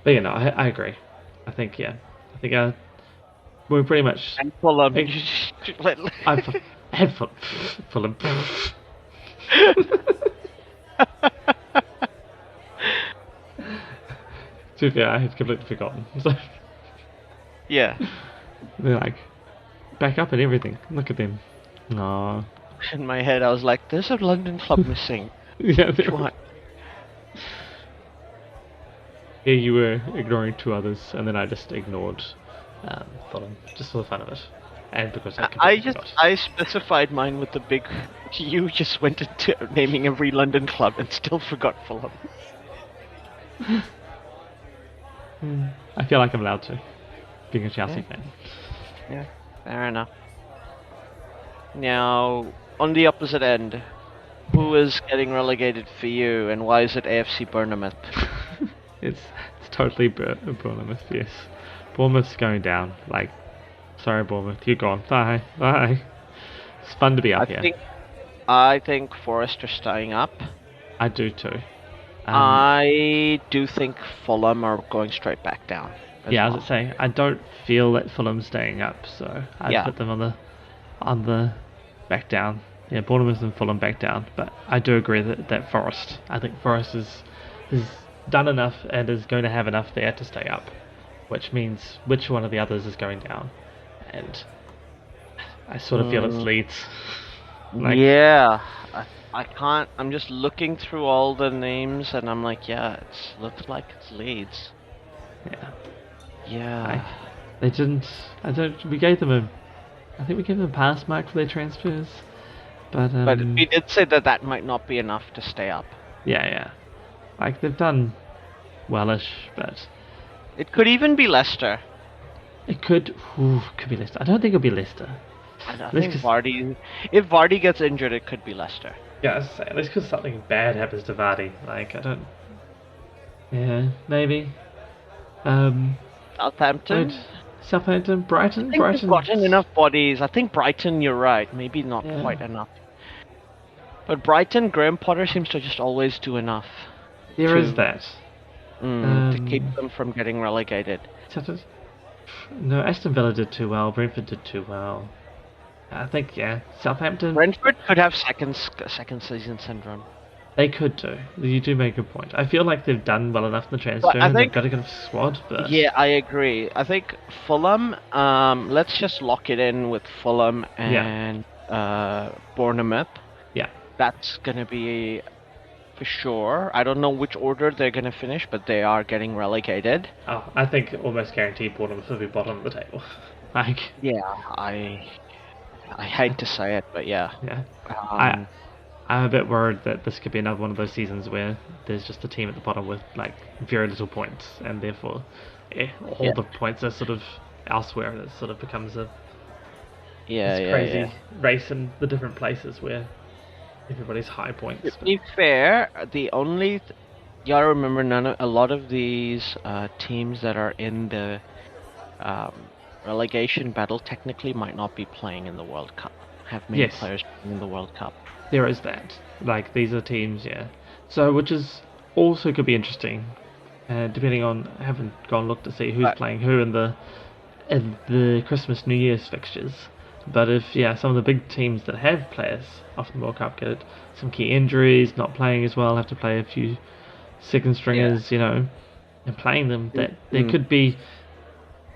[SPEAKER 2] But I agree. I think we're pretty much.
[SPEAKER 1] and Fulham.
[SPEAKER 2] I've had Fulham. To be fair, I had completely forgotten. So
[SPEAKER 1] Yeah,
[SPEAKER 2] they're like back up and everything. Look at them. Aww.
[SPEAKER 1] in my head I was like, "There's a London club missing.
[SPEAKER 2] Yeah,
[SPEAKER 1] Which one?"
[SPEAKER 2] here you were ignoring two others, and then I just ignored Fulham just for the fun of it, and because I completely forgot.
[SPEAKER 1] I specified mine with the big. You just went into naming every London club and still forgot Fulham.
[SPEAKER 2] I feel like I'm allowed to, being a Chelsea fan.
[SPEAKER 1] Yeah, fair enough. Now, on the opposite end, who is getting relegated for you, and why is it AFC Bournemouth?
[SPEAKER 2] It's totally Bournemouth. Yes, Bournemouth's going down. Like, sorry, Bournemouth, you're gone. Bye, bye. It's fun to be up here.
[SPEAKER 1] I think Forest are staying up.
[SPEAKER 2] I do too.
[SPEAKER 1] I do think Fulham are going straight back down.
[SPEAKER 2] Yeah, as I say, I don't feel that Fulham's staying up, so I'd put them on the back down. Yeah, Bournemouth and Fulham back down. But I do agree that Forest. I think Forest has done enough and is going to have enough there to stay up, which means which one of the others is going down, and I sort of feel it's Leeds.
[SPEAKER 1] Yeah, I can't. I'm just looking through all the names, and I'm like, yeah, it looks like it's Leeds.
[SPEAKER 2] Yeah.
[SPEAKER 1] Yeah.
[SPEAKER 2] They didn't. I don't. We gave them I think we gave them a pass mark for their transfers, but
[SPEAKER 1] we did say that might not be enough to stay up.
[SPEAKER 2] Yeah. Like they've done wellish, but
[SPEAKER 1] it could even be Leicester.
[SPEAKER 2] It could be Leicester. I don't think it'll be Leicester.
[SPEAKER 1] I think Vardy. If Vardy gets injured, it could be Leicester.
[SPEAKER 2] Yeah, I was saying, at least because something bad happens to Vardy. Like I don't. Yeah, maybe.
[SPEAKER 1] Southampton.
[SPEAKER 2] Southampton, Brighton.
[SPEAKER 1] Brighton's gotten enough bodies. I think Brighton. You're right. Maybe not quite enough. But Brighton, Graham Potter seems to just always do enough.
[SPEAKER 2] There is that.
[SPEAKER 1] To keep them from getting relegated.
[SPEAKER 2] No, Aston Villa did too well. Brentford did too well. I think Southampton.
[SPEAKER 1] Brentford could have second season syndrome.
[SPEAKER 2] They could do. You do make a good point. I feel like they've done well enough in the transfer and they've got a good squad. But
[SPEAKER 1] yeah, I agree. I think Fulham. Let's just lock it in with Fulham and Bournemouth.
[SPEAKER 2] Yeah,
[SPEAKER 1] that's gonna be for sure. I don't know which order they're gonna finish, but they are getting relegated.
[SPEAKER 2] Oh, I think almost guaranteed Bournemouth will be bottom of the table.
[SPEAKER 1] Yeah, I hate to say it, but yeah.
[SPEAKER 2] I'm a bit worried that this could be another one of those seasons where there's just a team at the bottom with like very little points, and therefore all the points are sort of elsewhere, and it sort of becomes a crazy race in the different places where everybody's high points.
[SPEAKER 1] To be fair, the only you gotta remember a lot of these teams that are in the relegation battle technically might not be playing in the World Cup. Have many players playing in the World Cup.
[SPEAKER 2] There is that. Like these are teams, So which is also could be interesting, depending on. I haven't gone look to see who's playing who in the Christmas New Year's fixtures. But if some of the big teams that have players off the World Cup get some key injuries, not playing as well, have to play a few second stringers, and playing them, that there could be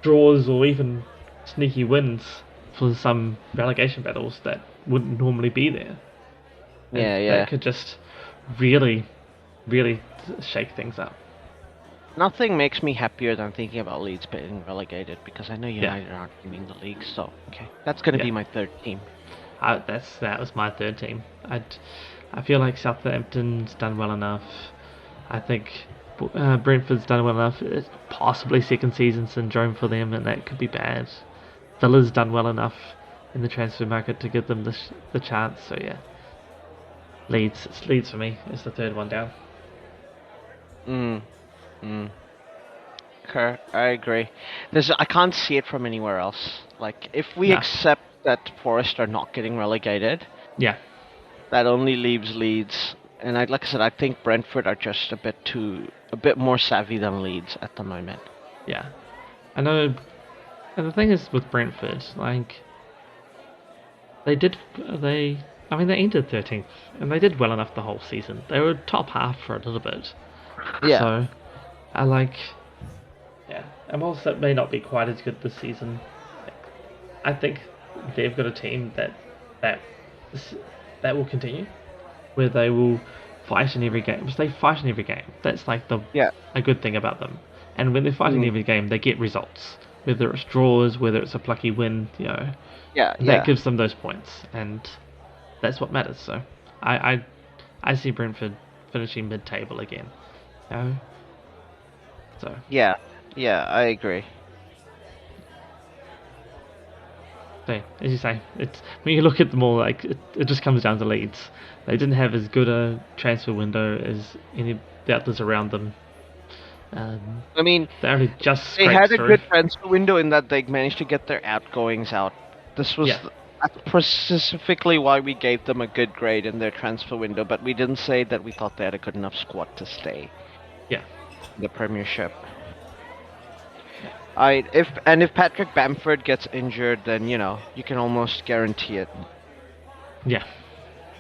[SPEAKER 2] draws or even sneaky wins for some relegation battles that wouldn't normally be there. That could just really, really shake things up.
[SPEAKER 1] Nothing makes me happier than thinking about Leeds being relegated, because I know United aren't winning the league. So that's going to be my third team.
[SPEAKER 2] That was my third team. I feel like Southampton's done well enough. I think Brentford's done well enough. It's possibly second season syndrome for them, and that could be bad. Villa's done well enough. in the transfer market to give them the chance. So yeah, It's Leeds for me. It's the third one down.
[SPEAKER 1] Mm. Mm. Okay, I agree. I can't see it from anywhere else. Like, if we
[SPEAKER 2] No.
[SPEAKER 1] accept that Forest are not getting relegated,
[SPEAKER 2] Yeah.
[SPEAKER 1] that only leaves Leeds. And like I said, I think Brentford are just a bit more savvy than Leeds at the moment.
[SPEAKER 2] Yeah. I know. And the thing is with Brentford, like they did, they. I mean, they ended 13th, and they did well enough the whole season. They were top half for a little bit.
[SPEAKER 1] Yeah,
[SPEAKER 2] So I like. Yeah. And whilst that may not be quite as good this season, I think they've got a team that that will continue, where they will fight in every game. Because they fight in every game. That's like
[SPEAKER 1] yeah,
[SPEAKER 2] a good thing about them. And when they're fighting
[SPEAKER 1] mm,
[SPEAKER 2] every game, they get results. Whether it's draws, whether it's a plucky win,
[SPEAKER 1] yeah,
[SPEAKER 2] that
[SPEAKER 1] yeah,
[SPEAKER 2] gives them those points, and that's what matters. So, I I, I see Brentford finishing mid-table again. You know? So
[SPEAKER 1] yeah, yeah. I agree.
[SPEAKER 2] So, as you say, it's when you look at them all, like it just comes down to Leeds. They didn't have as good a transfer window as any of the others around them.
[SPEAKER 1] I mean,
[SPEAKER 2] They only just
[SPEAKER 1] they
[SPEAKER 2] scraped
[SPEAKER 1] had a
[SPEAKER 2] through.
[SPEAKER 1] good transfer window in that they managed to get their outgoings out. This was
[SPEAKER 2] Yeah,
[SPEAKER 1] that's specifically why we gave them a good grade in their transfer window, but we didn't say that we thought they had a good enough squad to stay
[SPEAKER 2] yeah,
[SPEAKER 1] in the Premiership.
[SPEAKER 2] yeah,
[SPEAKER 1] If Patrick Bamford gets injured, then you can almost guarantee it.
[SPEAKER 2] yeah,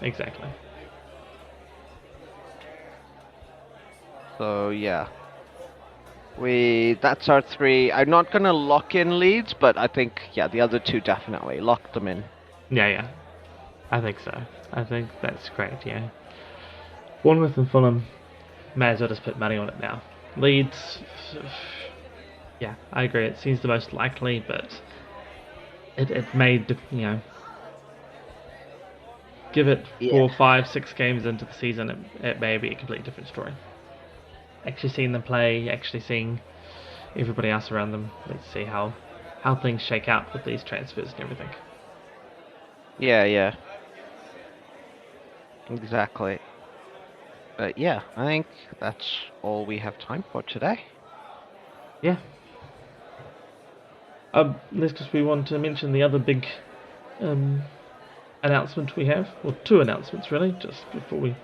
[SPEAKER 2] exactly.
[SPEAKER 1] So yeah, that's our three. I'm not gonna lock in Leeds, but I think the other two definitely lock them in.
[SPEAKER 2] Yeah, yeah, I think so. I think that's great. Yeah, Bournemouth and Fulham. May as well just put money on it now. Leeds. Yeah, I agree. It seems the most likely, but it may give it
[SPEAKER 1] Yeah.
[SPEAKER 2] 4, 5, 6 games into the season, it may be a completely different story. Actually seeing them play, actually seeing everybody else around them, let's see how things shake out with these transfers and everything.
[SPEAKER 1] Yeah, yeah, exactly. But yeah, I think that's all we have time for today.
[SPEAKER 2] Yeah. Let's just we want to mention the other big um, announcement we have, or two announcements really, just before we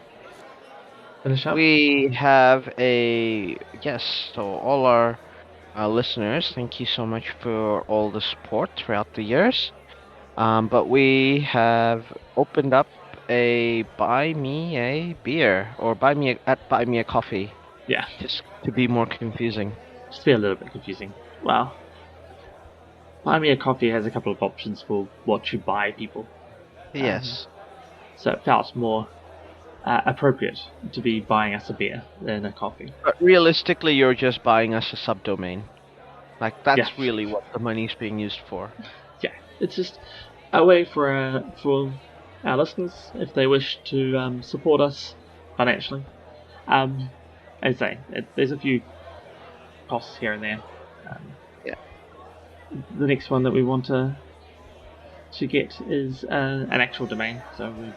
[SPEAKER 2] finish up.
[SPEAKER 1] We have a yes, so all our listeners, thank you so much for all the support throughout the years. But we have opened up a buy me a beer or buy me a coffee,
[SPEAKER 2] Yeah,
[SPEAKER 1] just to be more confusing.
[SPEAKER 2] just be a little bit confusing. Well, Buy Me a Coffee has a couple of options for what you buy people. Um,
[SPEAKER 1] Yes,
[SPEAKER 2] so it felt more appropriate to be buying us a beer than a coffee.
[SPEAKER 1] but realistically, you're just buying us a subdomain. Like
[SPEAKER 2] Yeah,
[SPEAKER 1] that's really what the money's being used for.
[SPEAKER 2] yeah. It's just a way for our listeners, if they wish to support us financially. Um, as I say, there's a few costs here and there. Um,
[SPEAKER 1] Yeah,
[SPEAKER 2] the next one that we want to get is an actual domain. So we,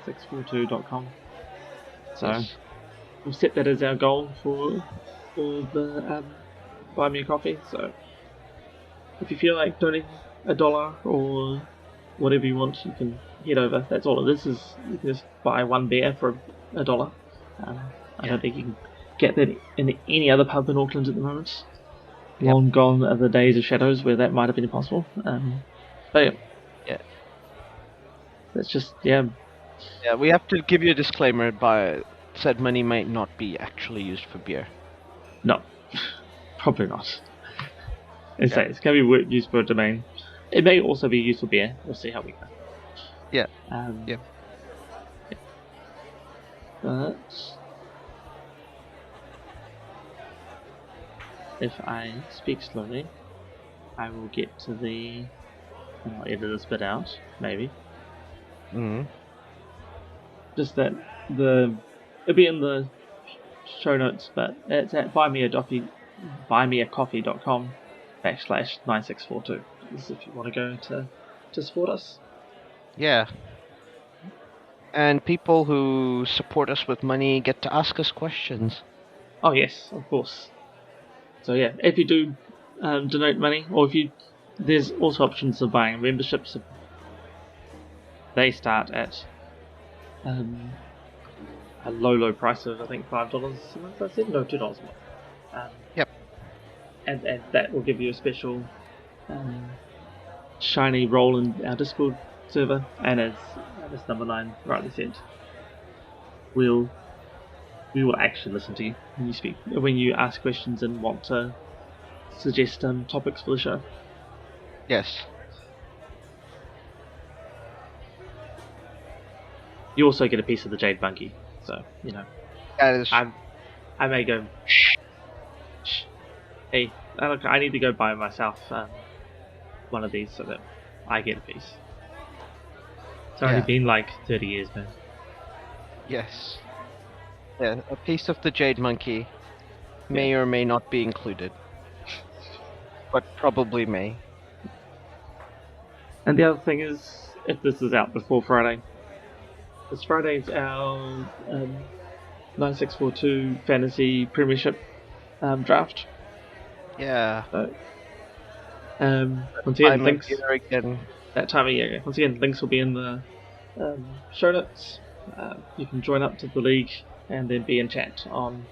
[SPEAKER 2] 9sixfourtwo.com. So
[SPEAKER 1] yes,
[SPEAKER 2] we've set that as our goal for the buy me a coffee. So if you feel like donating $1 or whatever you want, you can head over. That's all it is you can just buy one beer for $1. I
[SPEAKER 1] yeah,
[SPEAKER 2] don't think you can get that in any other pub in Auckland at the moment.
[SPEAKER 1] yep,
[SPEAKER 2] Long gone are the days of shadows where that might have been possible. But yeah,
[SPEAKER 1] yeah,
[SPEAKER 2] that's just
[SPEAKER 1] yeah. We have to give you a disclaimer. By said money might not be actually used for beer.
[SPEAKER 2] no, probably not. As I
[SPEAKER 1] Yeah,
[SPEAKER 2] say, it's going to be used for a domain. It may also be used for beer. We'll see how we go.
[SPEAKER 1] yeah,
[SPEAKER 2] Um,
[SPEAKER 1] yeah.
[SPEAKER 2] but if I speak slowly, I will get to and I'll edit this bit out, maybe.
[SPEAKER 1] Mm-hmm.
[SPEAKER 2] Just that it'll be in the show notes, but it's at buymeacoffee.com /9sixfourtwo. This is if you want to go to to support us.
[SPEAKER 1] Yeah. And people who support us with money get to ask us questions.
[SPEAKER 2] Oh yes, of course. So yeah, if you do donate money, or there's also options of buying memberships. They start at a low price of I think $5 a month. I said no, $2 a month.
[SPEAKER 1] Yep.
[SPEAKER 2] And that will give you a special shiny role in our Discord server. And as NumberNine rightly said, we will actually listen to you when you ask questions and want to suggest topics for the show.
[SPEAKER 1] Yes.
[SPEAKER 2] You also get a piece of the Jade Monkey, so
[SPEAKER 1] That is.
[SPEAKER 2] I may go. Shh. Hey, look, I need to go buy myself one of these so that I get a piece. It's already been like 30 years, man.
[SPEAKER 1] Yes. Yeah, a piece of the Jade Monkey may or may not be included. But probably may.
[SPEAKER 2] And the other thing is, if this is out before Friday, this Friday's our NineSixFourTwo Fantasy Premiership draft.
[SPEAKER 1] Yeah.
[SPEAKER 2] So, once again, links. That time of year. Once again, links will be in the show notes. You can join up to the league and then be in chat on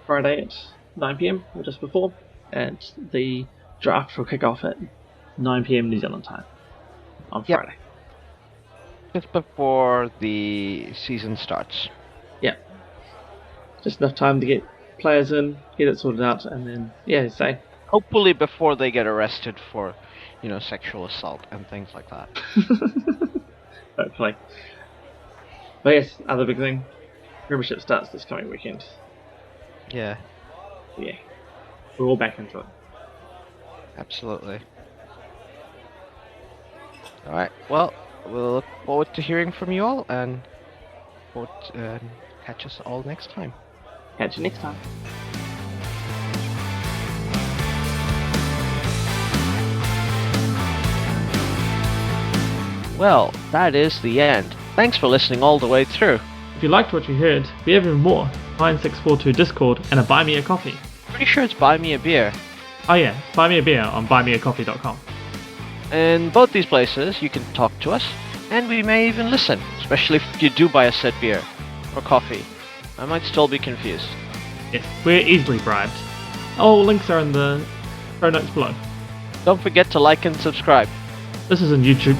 [SPEAKER 2] Friday at 9 PM or just before, and the draft will kick off at 9 PM New Zealand time on Friday.
[SPEAKER 1] Just before the season starts.
[SPEAKER 2] Yeah. Just enough time to get players in, get it sorted out, and then, say.
[SPEAKER 1] Hopefully before they get arrested for, sexual assault and things like that.
[SPEAKER 2] Hopefully. But yes, other big thing, Premiership starts this coming weekend.
[SPEAKER 1] Yeah.
[SPEAKER 2] Yeah. We're all back into it.
[SPEAKER 1] Absolutely. Alright, well, we'll look forward to hearing from you all, and catch us all next time.
[SPEAKER 2] Catch you next time.
[SPEAKER 1] Well, that is the end. Thanks for listening all the way through.
[SPEAKER 2] If you liked what you heard, we have even more. 9642 Discord and a Buy Me a Coffee.
[SPEAKER 1] Pretty sure it's Buy Me a Beer.
[SPEAKER 2] Oh yeah, buy me a beer on buymeacoffee.com.
[SPEAKER 1] In both these places, you can talk to us, and we may even listen, especially if you do buy a said beer or coffee. I might still be confused.
[SPEAKER 2] Yes, we're easily bribed. All links are in the show notes below.
[SPEAKER 1] Don't forget to like and subscribe.
[SPEAKER 2] This is on YouTube.